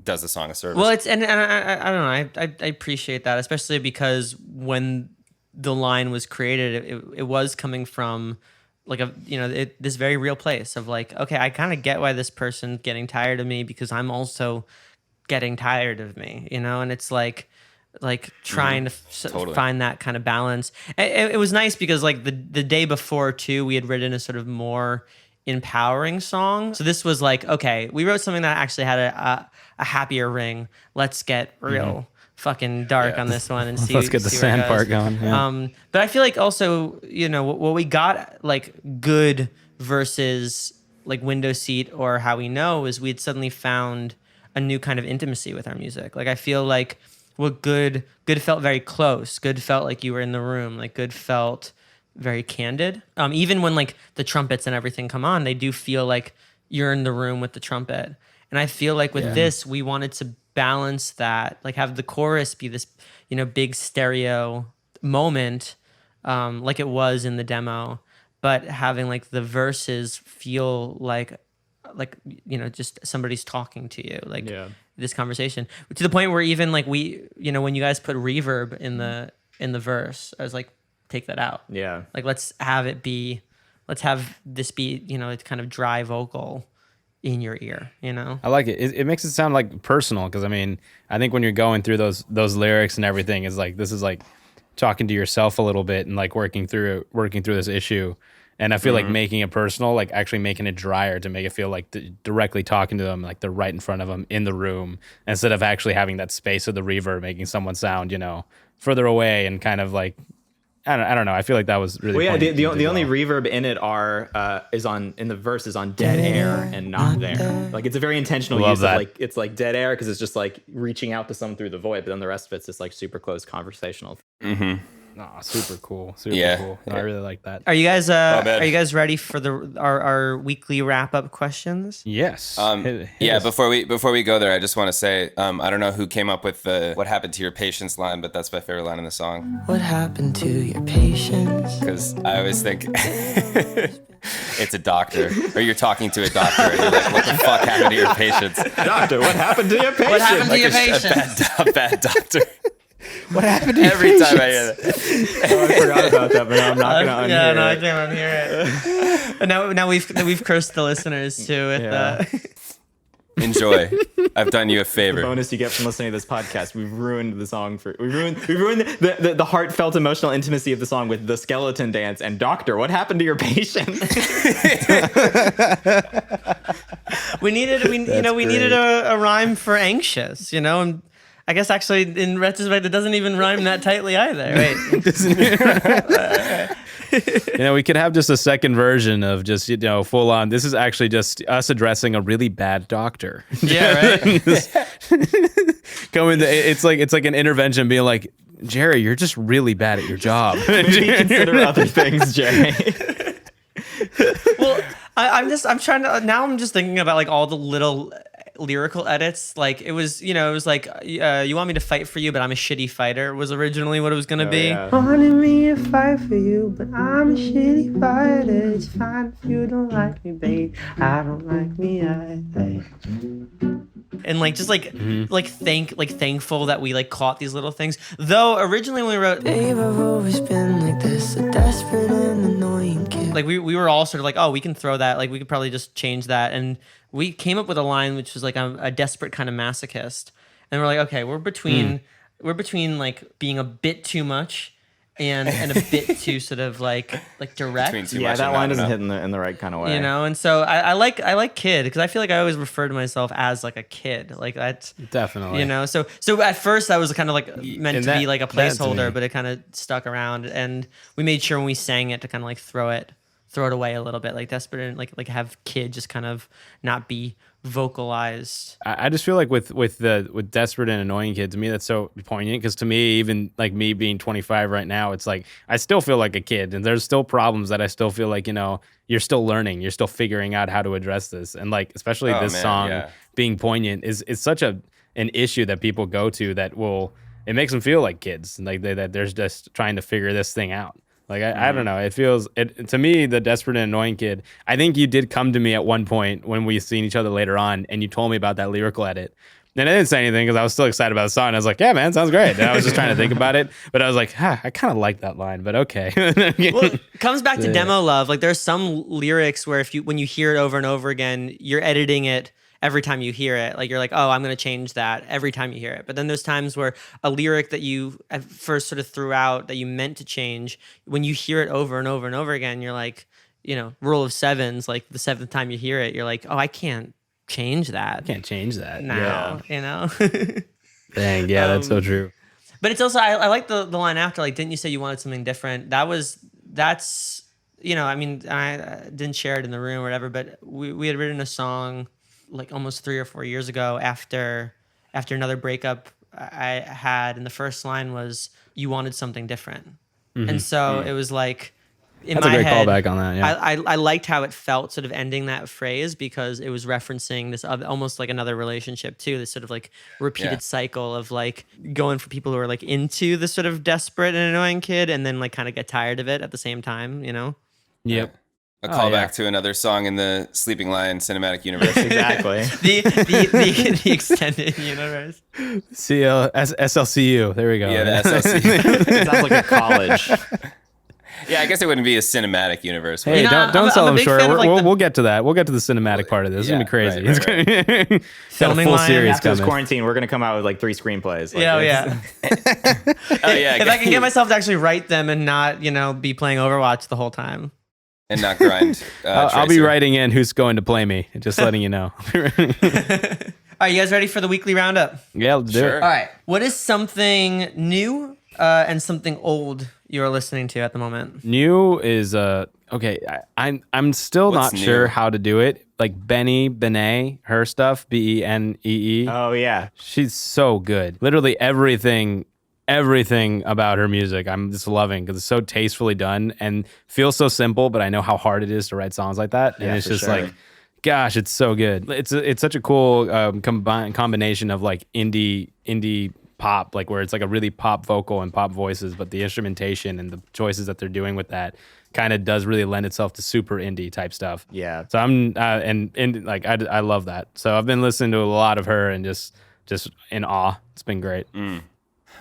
does the song a service. Well, it's, and I don't know, I appreciate that, especially because when the line was created, it was coming from like this very real place of like, okay, I kind of get why this person's getting tired of me because I'm also getting tired of me, you know? And it's like trying to Totally. find that kind of balance. It was nice because like the day before too, we had written a sort of more empowering song. So this was like, okay, we wrote something that actually had a happier ring. Let's get real fucking dark on this one and see. Let's get the see where it sand goes. part going. Yeah. But I feel like also, you know, what we got like good versus like window seat or how we know is we'd suddenly found a new kind of intimacy with our music. Like I feel like what good felt very close. Good felt like you were in the room. Like good felt very candid. Even when like the trumpets and everything come on, they do feel like you're in the room with the trumpet. And I feel like with this, we wanted to balance that, like have the chorus be this, you know, big stereo moment, like it was in the demo, but having like the verses feel like, you know, just somebody's talking to you, like this conversation, to the point where even like we, you know, when you guys put reverb in the verse, I was like, take that out. Yeah. Like let's have this be, you know, it's kind of dry vocal in your ear, you know? I like it. It makes it sound like personal because I mean, I think when you're going through those lyrics and everything, is like this is like talking to yourself a little bit and like working through this issue. And I feel like making it personal, like actually making it drier to make it feel like directly talking to them, like they're right in front of them in the room, instead of actually having that space of the reverb making someone sound, you know, further away and kind of like, I don't know. I feel like that was really. Well, yeah. poignant The as only well. reverb in it is in the verse is on dead air and not there. Like it's a very intentional Love use that. of like it's like dead air because it's just like reaching out to someone through the void, but then the rest of it's just like super close conversational. Oh, super cool. Super Yeah. cool. No, I really like that. Are you guys man. are you guys ready for our weekly wrap up questions? Yes. Hit Yeah, us. before we go there, I just want to say, I don't know who came up with the "What happened to your patience" line, but that's my favorite line in the song. What happened to your patience? Because I always think it's a doctor, or you're talking to a doctor, and you're like, "What the fuck happened to your patience?" Doctor, what happened to your patient? What happened to your A patience? bad doctor. What happened to your Every time I hear that. Oh, I forgot about that, but now I'm not gonna unhear Yeah, no, I it. can't unhear it. And now we've cursed the listeners too with Enjoy. I've done you a favor. Bonus you get from listening to this podcast. We've ruined the song we've ruined the heartfelt emotional intimacy of the song with the skeleton dance and Doctor, what happened to your patient? we needed a rhyme for anxious, you know, and I guess actually in retrospect it doesn't even rhyme that tightly either. Wait. You know, we could have just a second version of just, you know, full on. This is actually just us addressing a really bad doctor. Yeah, right. It's like an intervention being like, Jerry, you're just really bad at your job. Maybe consider other things, Jerry. Well, I'm just thinking about like all the little lyrical edits. Like it was like you want me to fight for you, but I'm a shitty fighter was originally what it was gonna be. Yeah. Wanted me to fight for you, but I'm a shitty fighter. It's fine if you don't like me, babe. I don't like me either. And like just like thankful that we like caught these little things. Though originally when we wrote, Babe, I've always been like this, a desperate and annoying kid. like we were all sort of like, oh, we can throw that, like we could probably just change that, and we came up with a line which was like a desperate kind of masochist, and we're like, okay, we're between like being a bit too much and a bit too sort of like direct. Between too Yeah, much that and line not doesn't enough. hit in the right kind of way. You know, and so I like kid because I feel like I always refer to myself as like a kid, like that's Definitely. you know. So at first I was kind of like meant And to be that- like a that to me. placeholder, but it kind of stuck around, and we made sure when we sang it to kind of like throw it away a little bit, like desperate and like have kid just kind of not be vocalized. I just feel like with desperate and annoying kid, to me that's so poignant because to me, even like me being 25 right now, it's like I still feel like a kid, and there's still problems that I still feel like, you know, you're still learning, you're still figuring out how to address this, and like especially Oh, this man, song yeah. being poignant is such an issue that people go to that it makes them feel like kids, and like that they're just trying to figure this thing out. Like, I don't know. It feels, to me, the desperate and annoying kid, I think you did come to me at one point when we seen each other later on and you told me about that lyrical edit. And I didn't say anything because I was still excited about the song. And I was like, yeah, man, sounds great. And I was just trying to think about it. But I was like, I kind of like that line, but okay. Well, it comes back to demo love. Like there's some lyrics where when you hear it over and over again, you're editing it every time you hear it. Like you're like, oh, I'm going to change that every time you hear it. But then there's times where a lyric that you at first sort of threw out that you meant to change, when you hear it over and over and over again, you're like, you know, rule of sevens, like the seventh time you hear it, you're like, oh, I can't change that. Can't change that. now, you know? Dang, yeah, that's so true. But it's also, I like the line after, like, didn't you say you wanted something different? That's, you know, I mean, I didn't share it in the room or whatever, but we had written a song like almost 3 or 4 years ago after another breakup I had. And the first line was, you wanted something different. And so it was like, in That's a my great head, callback on that, yeah. I liked how it felt sort of ending that phrase because it was referencing this other, almost like another relationship too, this sort of like repeated cycle of like going for people who are like into the sort of desperate and annoying kid and then like kind of get tired of it at the same time, you know? Yep. A callback yeah. to another song in the Sleeping Lion cinematic universe. Exactly. the extended universe. SLCU. There we go. Yeah, the SLC. It sounds like a college. Yeah, I guess it wouldn't be a cinematic universe. Hey, You know, don't I'm sell a them big short. fan of, like, We'll get to that. We'll get to the cinematic part of this. It's gonna be crazy. right, It's gonna got a Filming full line series After this coming. quarantine, we're gonna come out with like 3 screenplays. Like, Yeah, it's- yeah. Oh yeah, If I can get myself to actually write them and not, you know, be playing Overwatch the whole time. and not grind. I'll be Tracer. writing in who's going to play me. Just letting you know. All right, you guys ready for the weekly roundup? Yeah, let's do Sure. it. All right. What is something new and something old you're listening to at the moment? New is okay. I'm still What's not sure new? how to do it. Like Benee, her stuff, Benee. Oh yeah. She's so good. Literally everything about her music I'm just loving because it's so tastefully done and feels so simple, but I know how hard it is to write songs like that. And Yeah, it's for just sure. like, gosh, it's so good. It's such a cool combination of like indie pop, like where it's like a really pop vocal and pop voices, but the instrumentation and the choices that they're doing with that kind of does really lend itself to super indie type stuff. Yeah. So I'm and like I love that. So I've been listening to a lot of her and just in awe. It's been great.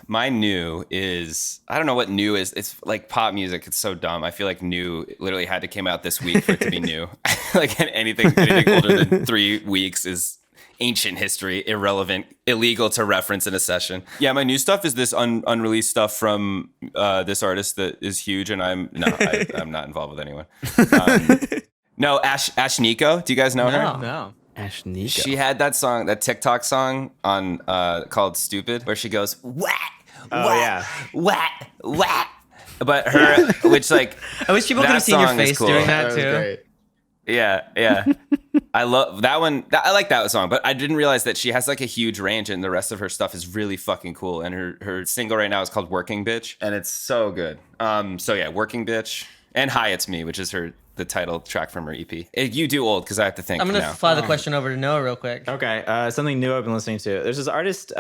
My new is, I don't know what new is. It's like pop music. It's so dumb. I feel like new literally had to came out this week for it to be new. Like anything older than 3 weeks is ancient history, irrelevant, illegal to reference in a session. Yeah, my new stuff is this unreleased stuff from this artist that is huge, and I'm not involved with anyone. No, Ash Nico. Do you guys know her? No. Ash Nico. She had that song, that TikTok song on called "Stupid," where she goes whack, Oh yeah. whack, whack. But her, which like, I wish people that could have seen your song is face cool. doing that, was too. great. yeah. I love that one. I like that song, but I didn't realize that she has like a huge range, and the rest of her stuff is really fucking cool. And her single right now is called "Working Bitch," and it's so good. So yeah, "Working Bitch" and "Hi It's Me," which is the title track from her EP. You do old because I have to think. I'm going to now. fly the question over to Noah real quick. Okay, something new I've been listening to. There's this artist,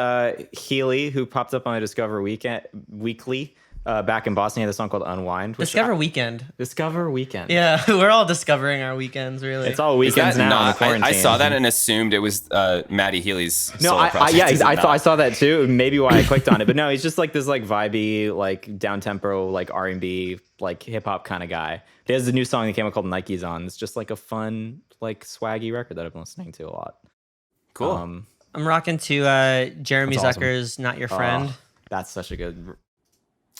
Healy, who popped up on my Discover Weekly back in Boston. He had a song called Unwind. which Discover Weekend. Discover Weekend. Yeah, we're all discovering our weekends, really. It's all Is weekends that now in the not? quarantine. I saw that and assumed it was Maddie Healy's. No, solo I project. I saw that too. Maybe why I clicked on it, but no, he's just like this like vibey, like down tempo, like R&B, like hip hop kind of guy. He has a new song that came out called Nike's On. It's just like a fun, like swaggy record that I've been listening to a lot. Cool. I'm rocking to Jeremy That's awesome. Zucker's "Not Your Friend." That's such a good.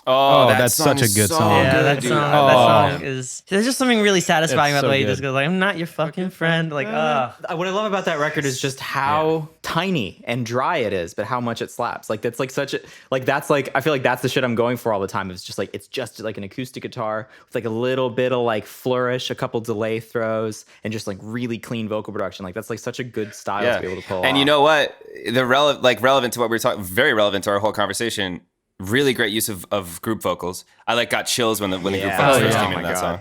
Oh, that that's song such a is good so song. Yeah, good, that dude. song, I that love song is. There's just something really satisfying It's about the so way he good. just goes like, "I'm not your fucking friend." Like, What I love about that record is just how tiny and dry it is, but how much it slaps. Like that's like such a like that's like I feel like that's the shit I'm going for all the time. It's just like an acoustic guitar with like a little bit of like flourish, a couple delay throws, and just like really clean vocal production. Like that's like such a good style to be able to pull And off. you know what? The relevant to what we were talking, very relevant to our whole conversation. Really great use of group vocals. I like got chills when the group Yeah. vocals Oh, first yeah. came Oh in my that God. song.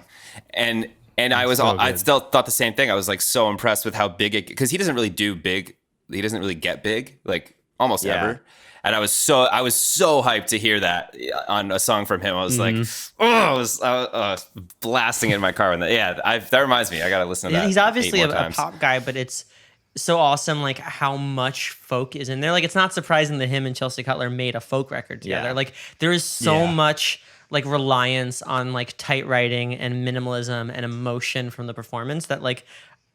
And I good. still thought the same thing. I was like so impressed with how big it, because he doesn't really do big. He doesn't really get big, like almost Yeah. ever. And I was so hyped to hear that on a song from him. I was like, I was blasting it in my car. And that reminds me. I gotta listen to that. he's obviously 8 a more times. pop guy, but it's so awesome, like how much folk is in there. Like, it's not surprising that him and Chelsea Cutler made a folk record together. Yeah. Like, there is so Yeah. much like reliance on like tight writing and minimalism and emotion from the performance that, like,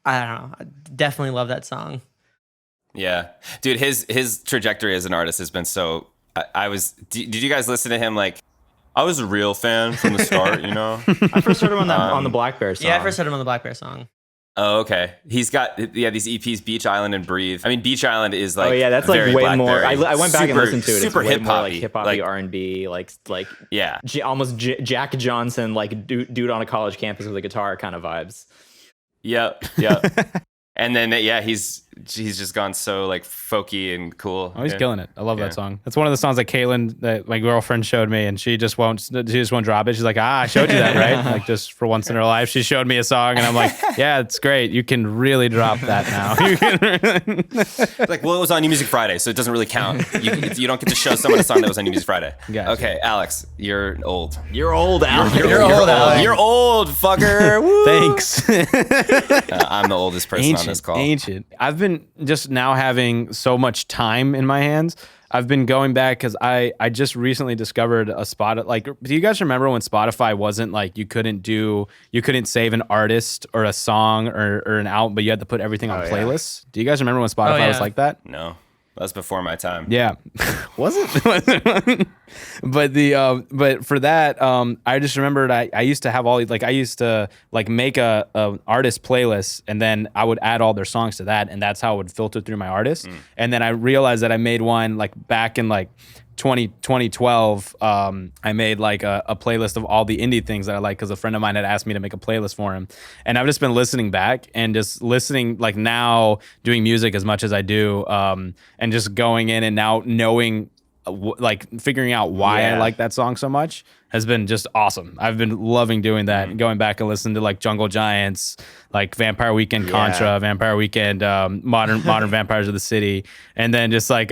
I don't know, I definitely love that song. Yeah, dude, his trajectory as an artist has been so. Did you guys listen to him? Like, I was a real fan from the start. You know. I first heard him on the Black Bear song. Yeah, I first heard him on the Black Bear song. Oh, okay. He's got these EPs, Beach Island and Breathe. I mean, Beach Island is like that's like very way more. Blackberry. I went back and listened to it. Super It's way hip more hop, like hip hop, R&B, like yeah. almost Jack Johnson, like dude on a college campus with a guitar kind of vibes. Yep. And then he's just gone so like folky and cool. Oh, he's Yeah. killing it. I love Yeah. that song. That's one of the songs that Caitlin, that my girlfriend, showed me, and she just won't drop it. She's like, I showed you that, right? Like, just for once in her life, she showed me a song, and I'm like, yeah, it's great. You can really drop that now. You can Like, well, it was on New Music Friday, so it doesn't really count. You don't get to show someone a song that was on New Music Friday. Gotcha. Okay, Alex, you're old. You're old, Al. You're old. You're old, fucker. Woo. Thanks. I'm the oldest person on this call. Ancient. I've been just now having so much time in my hands. I've been going back because I just recently discovered a spot. Like, do you guys remember when Spotify wasn't like you couldn't save an artist or a song or an album, but you had to put everything on playlists? Do you guys remember when Spotify was like that? No, that was before my time. Yeah. Was it? But for that, I just remembered I used to have all these, like, I used to like make a artist playlist, and then I would add all their songs to that, and that's how it would filter through my artists. And then I realized that I made one like back in like 2012, I made like a playlist of all the indie things that I like, because a friend of mine had asked me to make a playlist for him. And I've just been listening back and just listening, like now doing music as much as I do, and just going in and now knowing, like figuring out why I like that song so much has been just awesome. I've been loving doing that, going back and listening to like Jungle Giants, like Vampire Weekend Contra, Vampire Weekend, Modern Vampires of the City, and then just like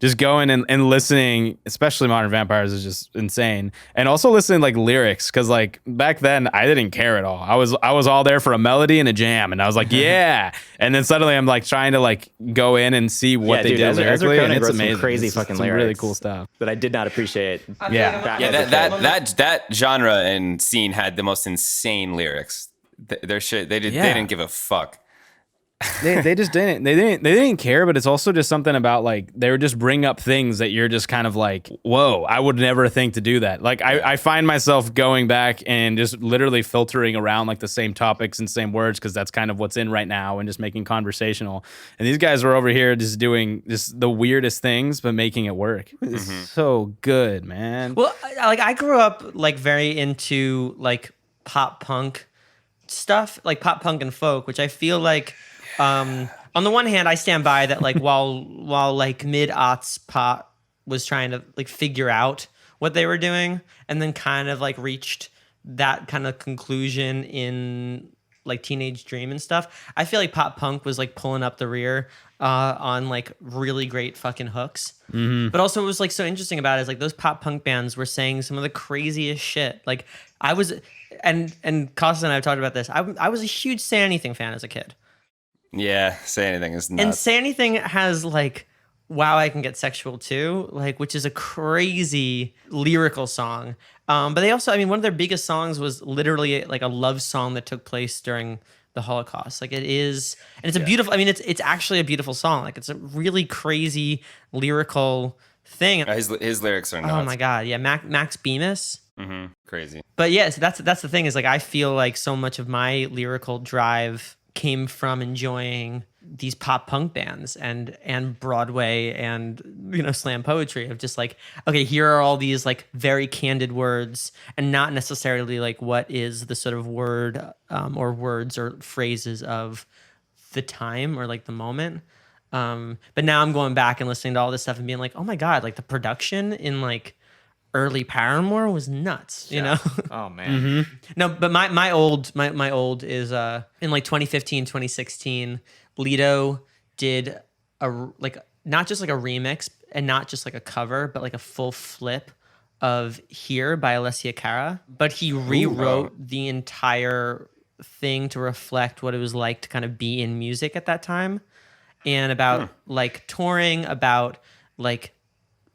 just going and listening, especially Modern Vampires, is just insane. And also listening like lyrics, because like back then I didn't care at all. I was all there for a melody and a jam, and I was like, yeah. And then suddenly I'm like trying to like go in and see what they did lyrically, and it's amazing. Crazy It's fucking some lyrics, really cool stuff that I did not appreciate. Yeah. That genre and scene had the most insane lyrics. Their shit, they didn't give a fuck. they just didn't. They didn't care, but it's also just something about like they would just bring up things that you're just kind of like, whoa, I would never think to do that. Like I find myself going back and just literally filtering around like the same topics and same words, because that's kind of what's in right now, and just making conversational. And these guys were over here just doing just the weirdest things, but making it work. It's so good, man. Well, I grew up like very into like pop punk stuff, like pop punk and folk, which I feel like, on the one hand, I stand by that, like while like mid-aughts pop was trying to like figure out what they were doing, and then kind of like reached that kind of conclusion in like Teenage Dream and stuff. I feel like pop punk was like pulling up the rear on like really great fucking hooks. But also what was like so interesting about it is like those pop punk bands were saying some of the craziest shit. Like I was, and Costa and I have talked about this. I was a huge Say Anything fan as a kid. Yeah, Say Anything is nuts. And Say Anything has like Wow, I Can Get Sexual Too, like, which is a crazy lyrical song. But they also, I mean, one of their biggest songs was literally like a love song that took place during the Holocaust. Like it is, and it's a beautiful, I mean, it's actually a beautiful song. Like it's a really crazy lyrical thing. His lyrics are nuts. Oh my god, yeah, Max Bemis. Crazy. But yes, that's the thing is like I feel like so much of my lyrical drive came from enjoying these pop punk bands and Broadway and slam poetry of just like, okay, here are all these like very candid words and not necessarily like what is the sort of word or words or phrases of the time or like the moment. But now I'm going back and listening to all this stuff and being like, oh my god, like the production in like early Paramore was nuts, you know? Oh man. No, but my old is in like 2015, 2016, Lido did not just like a remix and not just like a cover, but like a full flip of Here by Alessia Cara. But he rewrote the entire thing to reflect what it was like to kind of be in music at that time and about like touring, about like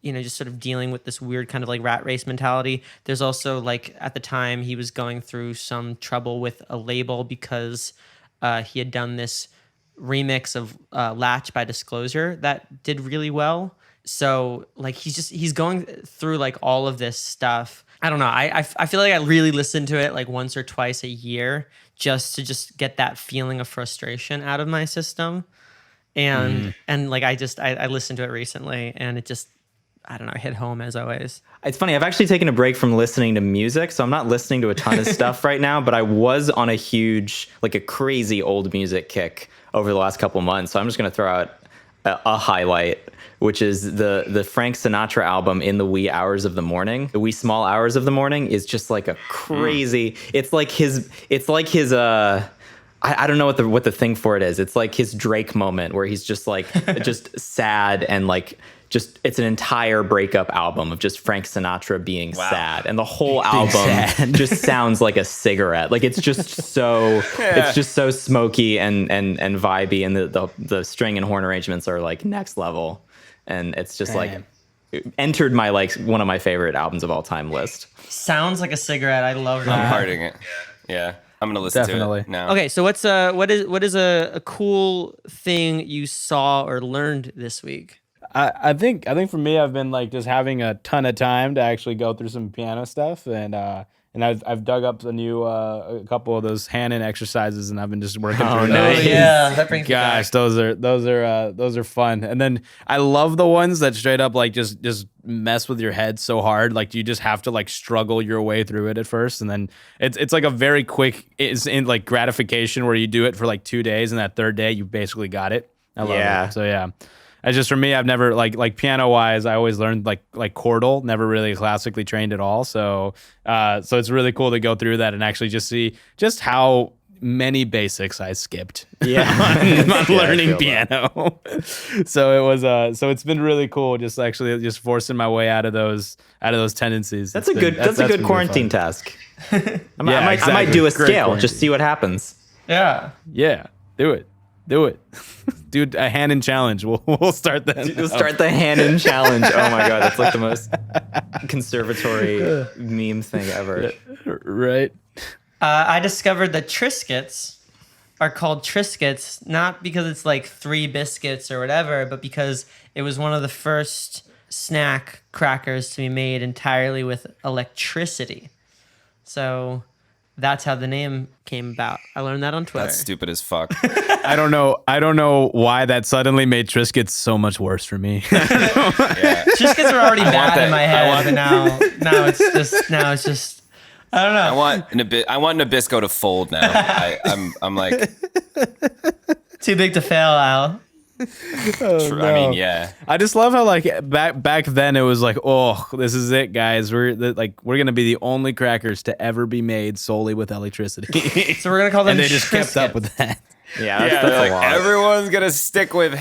just sort of dealing with this weird kind of like rat race mentality. There's also like at the time he was going through some trouble with a label because he had done this remix of Latch by Disclosure that did really well. So like he's going through like all of this stuff. I don't know. I feel like I really listen to it like once or twice a year just to get that feeling of frustration out of my system. And like I listened to it recently and it just, I don't know, hit home as always. It's funny. I've actually taken a break from listening to music, so I'm not listening to a ton of stuff right now, but I was on a crazy old music kick over the last couple months. So I'm just going to throw out a highlight, which is the Frank Sinatra album In the Wee Hours of the Morning. The Wee Small Hours of the Morning is just like a crazy, it's like his I don't know what the thing for it is. It's like his Drake moment where he's just like just sad and like just it's an entire breakup album of just Frank Sinatra being sad, and the whole album just sounds like a cigarette. Like it's just so it's just so smoky and vibey, and the string and horn arrangements are like next level, and it's just like entered my like one of my favorite albums of all time list. Sounds like a cigarette. I love that. I'm hearting it. Yeah. I'm gonna listen to it now. Okay, so what is a cool thing you saw or learned this week? I think for me, I've been like just having a ton of time to actually go through some piano stuff, and I've dug up a couple of those hand-in exercises, and I've been just working through those. Yeah, that brings me back. those are fun. And then I love the ones that straight up like just mess with your head so hard, like you just have to like struggle your way through it at first, and then it's like a very quick like gratification where you do it for like 2 days, and that third day you basically got it. I love it. So yeah. It's just for me, I've never like piano wise, I always learned like chordal, never really classically trained at all. So it's really cool to go through that and actually just see just how many basics I skipped on learning piano. So it was so it's been really cool just actually just forcing my way out of those tendencies. That's a good quarantine task. I might do a scale, just see what happens. Yeah. Do it. Dude, a hand-in challenge. We'll start that. We'll start the hand-in challenge. Oh my god, that's like the most conservatory meme thing ever. Right. I discovered that Triscuits are called Triscuits not because it's like 3 biscuits or whatever, but because it was one of the first snack crackers to be made entirely with electricity. So that's how the name came about. I learned that on Twitter. That's stupid as fuck. I don't know why that suddenly made Triscuits so much worse for me. Triscuits were already bad in my head, but now it's just I don't know. I want Nabisco to fold now. I'm like too big to fail, Al. No. I mean, yeah. I just love how like back then it was like, oh, this is it, guys. We're gonna be the only crackers to ever be made solely with electricity. So we're gonna call them. And they just kept up with that. Yeah, that's like, a lot. everyone's gonna stick with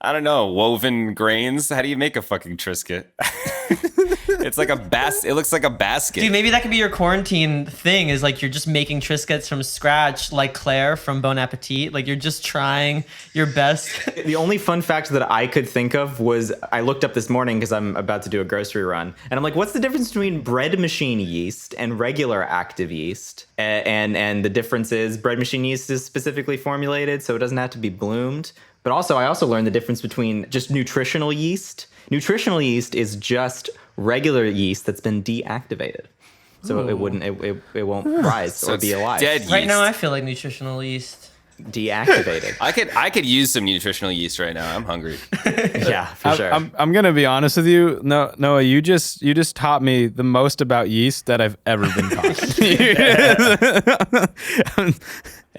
woven grains. How do you make a fucking Triscuit? It's like it looks like a basket. Dude, maybe that could be your quarantine thing, is like you're just making Triscuits from scratch, like Claire from Bon Appetit. Like you're just trying your best. The only fun fact that I could think of was I looked up this morning because I'm about to do a grocery run, and I'm like, what's the difference between bread machine yeast and regular active yeast? And the difference is bread machine yeast is specifically formulated, so it doesn't have to be bloomed, But also, I also learned the difference between just nutritional yeast. Nutritional yeast is just regular yeast that's been deactivated. So it won't rise or it's be alive. dead yeast. Right now, I feel like nutritional yeast. Deactivated. I could use some nutritional yeast right now. I'm hungry. Yeah, for sure. I'm gonna be honest with you, Noah. You just taught me the most about yeast that I've ever been taught.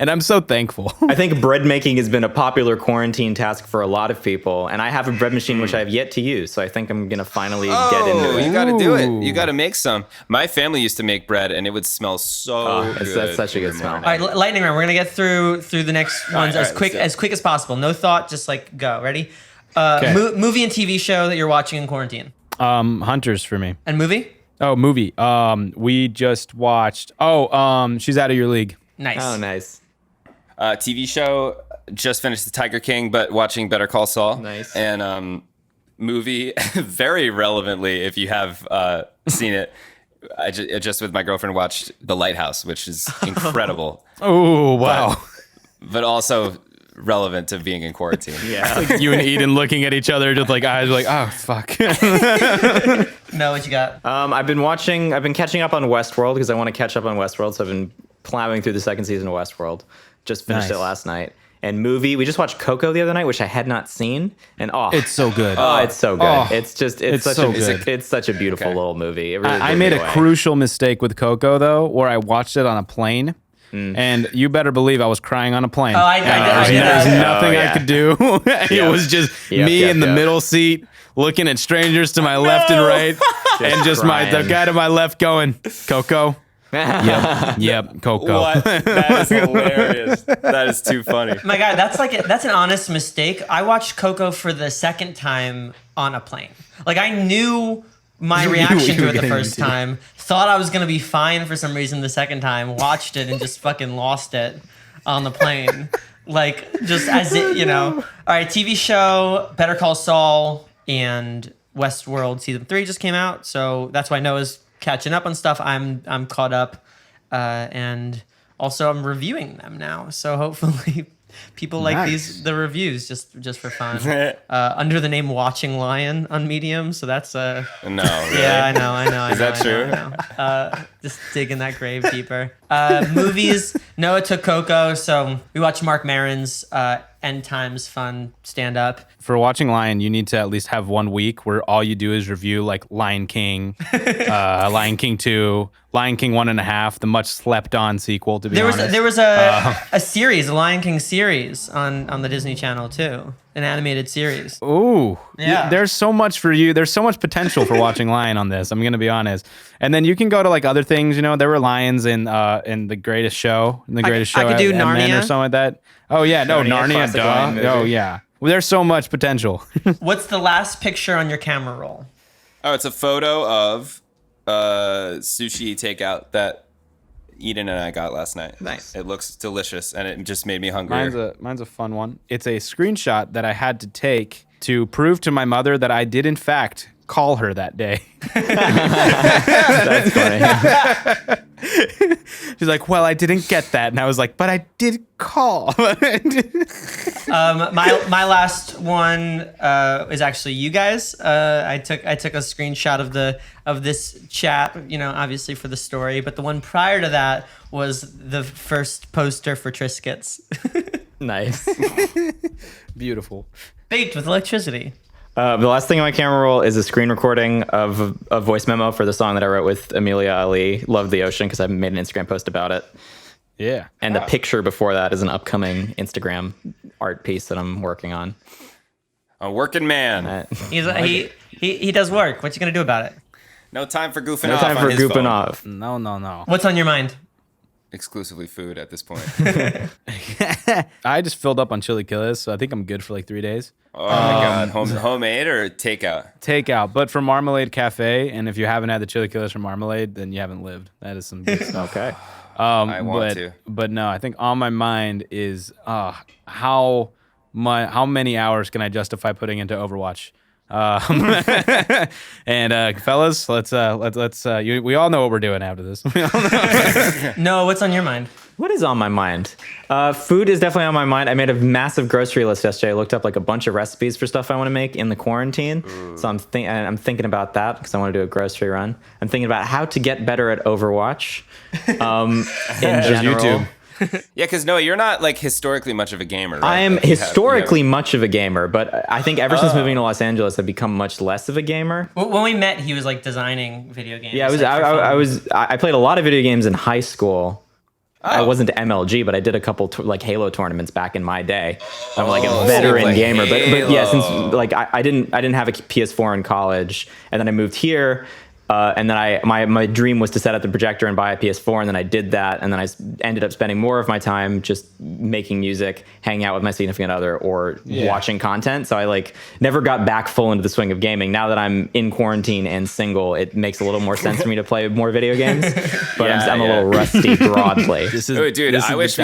And I'm so thankful. I think bread making has been a popular quarantine task for a lot of people, and I have a bread machine which I have yet to use. So I think I'm gonna finally get into it. You got to do it. You got to make some. My family used to make bread, and it would smell so good. That's such a good smell. All right, lightning round. We're gonna get through the next ones all as right, quick let's do it. as possible. No thought, just like go. Ready? Okay. Movie and TV show that you're watching in quarantine. Hunters for me. And movie? Oh, movie. We just watched. She's Out of Your League. Nice. Oh, nice. TV show, just finished The Tiger King, but watching Better Call Saul. Nice. And movie, very relevantly, if you have seen it, I just with my girlfriend watched The Lighthouse, which is incredible, Oh, wow. but also relevant to being in quarantine. Yeah. You and Eden looking at each other, just like eyes, like, oh fuck. No, what you got? I've been catching up on Westworld because I want to catch up on Westworld. So I've been plowing through the second season of Westworld. Just finished Nice. it last night. And movie, we just watched Coco the other night, which I had not seen. And It's so good. it's so good. Oh, it's it's such so a good. it's such a beautiful little movie. It really I blew made me a away. crucial mistake with Coco though, where I watched it on a plane. And you better believe I was crying on a plane. Oh, I did There's that. nothing Oh, yeah. I could do. It was just me in the middle seat, looking at strangers to my left and right, and just the crying. guy to my left going, Coco. Yep, Coco. What? That is hilarious. That is too funny. My God, that's an honest mistake. I watched Coco for the second time on a plane. Like I knew my You knew reaction what you to were it the getting first into. time. Thought I was gonna be fine for some reason the second time. Watched it and just fucking lost it on the plane. Like just as it, you know. All right, TV show, Better Call Saul and Westworld season 3 just came out, so that's why Noah's catching up on stuff. I'm caught up, and also I'm reviewing them now. So hopefully people like Nice. the reviews just for fun. Under the name Watching Lion on Medium, so that's No, really? yeah, I know. Is that true? I know. Just digging that grave deeper. Movies. Noah took Coco, so we watched Mark Maron's End Times fun stand up. For watching Lion, you need to at least have 1 week where all you do is review like Lion King, Lion King 2, Lion King 1.5, the much slept on sequel, to be honest. There was a series, a Lion King series on the Disney Channel too, an animated series. Ooh, Yeah. There's so much for you. There's so much potential for watching Lion on this. I'm gonna be honest. And then you can go to like other things. You know, there were lions in The Greatest Show, I could do at Men Narnia. or something like that. Oh yeah, no, Narnia, classic lion duh. movie. Oh yeah. Well, there's so much potential. What's the last picture on your camera roll? Oh, it's a photo of sushi takeout that Eden and I got last night. Nice. It looks delicious, and it just made me hungry. Mine's a fun one. It's a screenshot that I had to take to prove to my mother that I did in fact call her that day. That's funny. She's like, "Well, I didn't get that," and I was like, "But I did call." My last one is actually you guys. I took a screenshot of this chat, you know, obviously for the story, but the one prior to that was the first poster for Triscuits. Nice. Beautiful. Baked with electricity. The last thing on my camera roll is a screen recording of a voice memo for the song that I wrote with Amelia Ali, Love the Ocean, because I made an Instagram post about it. Yeah. And the picture before that is an upcoming Instagram art piece that I'm working on. A working man. He does work. What you gonna do about it? No time for goofing No off. time on for his goofing phone. off. No. What's on your mind? Exclusively food at this point. I just filled up on chili killers, so I think I'm good for like 3 days. Oh my god, homemade or takeout? Takeout, but from Marmalade Cafe, and if you haven't had the chili killers from Marmalade, then you haven't lived. That is some good stuff. Okay. I want to. But no, I think on my mind is how many hours can I justify putting into Overwatch? And fellas, let's we all know what we're doing after this. No, what's on your mind? What is on my mind? Food is definitely on my mind. I made a massive grocery list yesterday. I looked up like a bunch of recipes for stuff I want to make in the quarantine. So I'm thinking about that because I want to do a grocery run. I'm thinking about how to get better at Overwatch. In general. YouTube. Yeah, because Noah, you're not like historically much of a gamer, right? I am Like, you have- historically much of a gamer, but I think ever since moving to Los Angeles, I've become much less of a gamer. When we met, he was like designing video games. Yeah, like, I played a lot of video games in high school. I wasn't MLG, but I did a couple like Halo tournaments back in my day. I'm like a veteran like gamer, but yeah, Halo. since like I didn't have a PS4 in college, and then I moved here. And then my dream was to set up the projector and buy a PS4, and then I did that, and then I ended up spending more of my time just making music, hanging out with my significant other, or watching content. So I like never got back full into the swing of gaming. Now that I'm in quarantine and single, it makes a little more sense for me to play more video games. But I'm a little rusty broadly. Oh, dude, I wish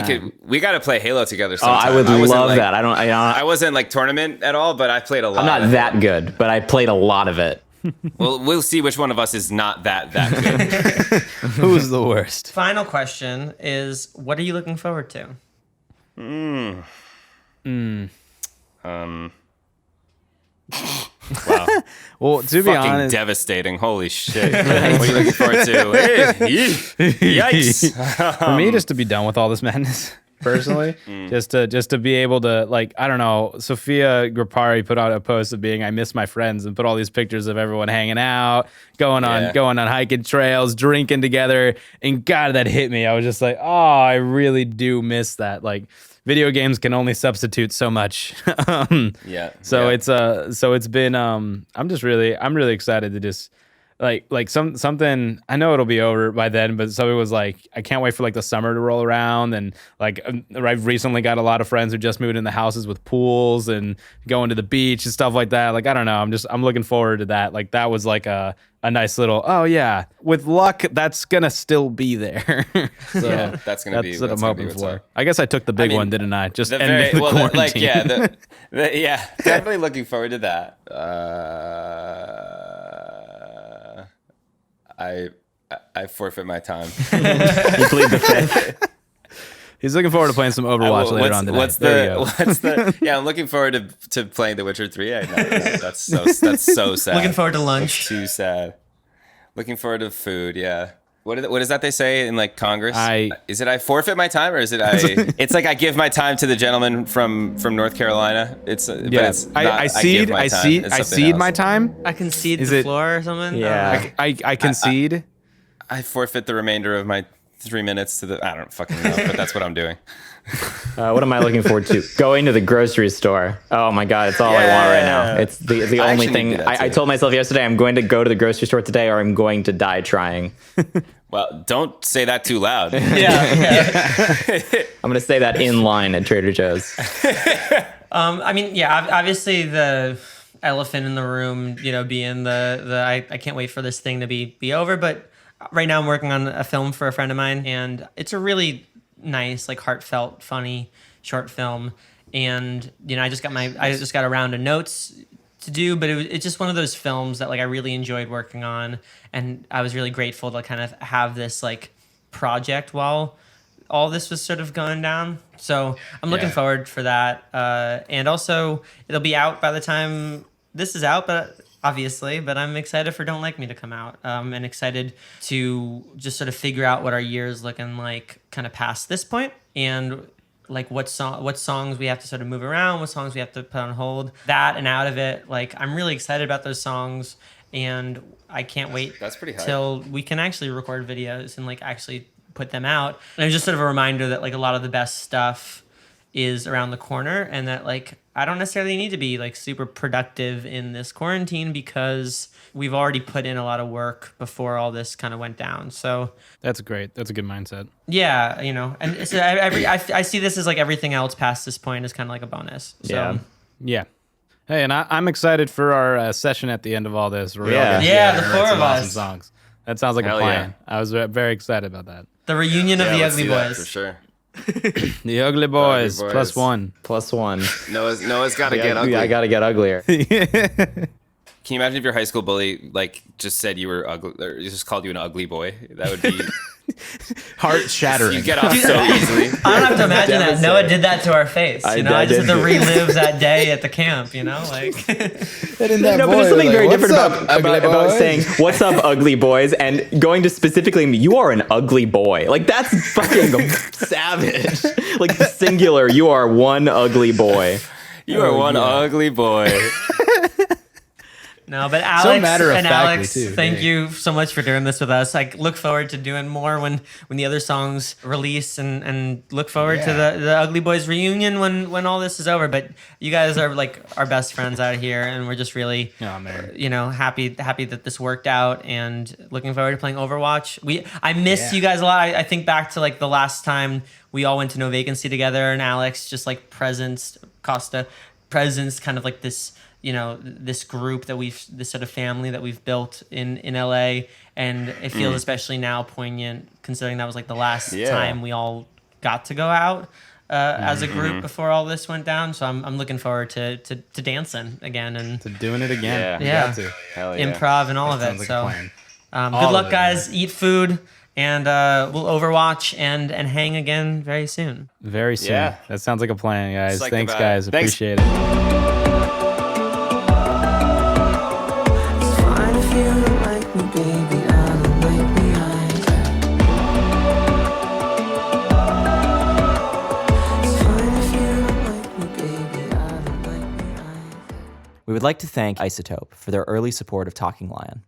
we got to play Halo together sometime. I would wasn't, love like, that. I wasn't like tournament at all, but I played a lot. I'm not that good, but I played a lot of it. Well, we'll see which one of us is not that good. Who's the worst? Final question is, what are you looking forward to? Wow. Well, to be Fucking honest, devastating. Holy shit. What are you looking forward to? Yikes. for me, just to be done with all this madness. Personally, just to be able to, like, I don't know, Sophia Grappari put out a post of being I miss my friends and put all these pictures of everyone hanging out, going on hiking trails, drinking together, and God, that hit me. I was just like, oh, I really do miss that. Like, video games can only substitute so much. So it's been I'm really excited to just like something. I know it'll be over by then, but something was like, I can't wait for like the summer to roll around. And like I've recently got a lot of friends who just moved into houses with pools and going to the beach and stuff like that. Like, I don't know, I'm looking forward to that. Like, that was like a nice little, oh yeah, with luck that's gonna still be there. So Yeah, that's gonna be what I'm hoping what's for. up. I guess I took the big one, didn't I? Just ending the quarantine. Definitely looking forward to that. I forfeit my time. You plead the fifth. He's looking forward to playing some Overwatch later on today. Yeah, I'm looking forward to playing The Witcher 3. I know, that's so sad. Looking forward to lunch. That's too sad. Looking forward to food. Yeah. What is that they say in like Congress? Is it I forfeit my time, or is it it's like I give my time to the gentleman from North Carolina? It's but it's not, I cede my time. I concede Is the it- floor or something. Yeah. I concede. I forfeit the remainder of my 3 minutes to the. I don't fucking know, but that's what I'm doing. What am I looking forward to? Going to the grocery store. Oh my God, it's all I want right now. It's the I only actually thing. do that I too. told myself yesterday I'm going to go to the grocery store today or I'm going to die trying. Well, don't say that too loud. I'm going to say that in line at Trader Joe's. I mean, yeah, obviously the elephant in the room, being the I can't wait for this thing to be over. But right now I'm working on a film for a friend of mine, and it's a really nice, like heartfelt, funny short film. And I just got a round of notes to do, but it's just one of those films that like I really enjoyed working on, and I was really grateful to kind of have this like project while all this was sort of going down. So I'm looking forward for that, and also it'll be out by the time this is out, but I'm excited for Don't Like Me to come out, and excited to just sort of figure out what our year is looking like kind of past this point, and like what songs we have to sort of move around, what songs we have to put on hold, that and out of it. Like, I'm really excited about those songs, and I can't wait That's pretty hype. till we can actually record videos and like actually put them out. And it's just sort of a reminder that like a lot of the best stuff is around the corner, and that like I don't necessarily need to be like super productive in this quarantine because we've already put in a lot of work before all this kind of went down. So That's great. That's a good mindset. yeah, and so I see this as like everything else past this point is kind of like a bonus. So. Yeah. Yeah. Hey, and I'm excited for our session at the end of all this. Where we all Yeah. get Yeah, together the and four write some of awesome us. songs. That sounds like Hell a plan. yeah. I was very excited about that. The reunion of the let's Ugly do that Boys. for sure. The Ugly Boys, Boys. plus one. +1. Noah's got to get ugly. I got to get uglier. Can you imagine if your high school bully like just said you were ugly, or just called you an ugly boy? That would be Heart shattering. You get off so easily. I don't have to imagine that. Devastating. Noah did that to our face. You know, I just did have to too. relive that day at the camp, you know? Like, And in that No, but there's voice, something like, very "What's different up, ugly about boys?" saying "What's up, ugly boys?" and going to specifically me. You are an ugly boy. Like that's fucking savage. Like the singular. You are one ugly boy. You are one ugly boy. no, but Alex matter-of-factly, and Alex, too, thank dang. you so much for doing this with us. I look forward to doing more when the other songs release and look forward to the Ugly Boys reunion when all this is over. But you guys are like our best friends out here, and we're just really, Oh, man. you know, happy that this worked out, and looking forward to playing Overwatch. I miss you guys a lot. I think back to like the last time we all went to No Vacancy together, and Alex just like Costa presence, kind of like this, you know, this group that this sort of family that we've built in LA, and it feels especially now poignant considering that was like the last time we all got to go out as a group before all this went down. So I'm looking forward to dancing again and To doing it again. Yeah. You Yeah. got to. Hell yeah. improv and all of it. Sounds like a So plan. good All luck, of it, guys. Eat food, and we'll Overwatch and hang again very soon. Very soon. Yeah. That sounds like a plan, guys. Psyched Thanks, about it. guys. Thanks. Appreciate it. It's fine if you don't like me, baby. I don't like me either. It's fine if you don't like me, baby. I don't like me either. We would like to thank Isotope for their early support of Talking Lion.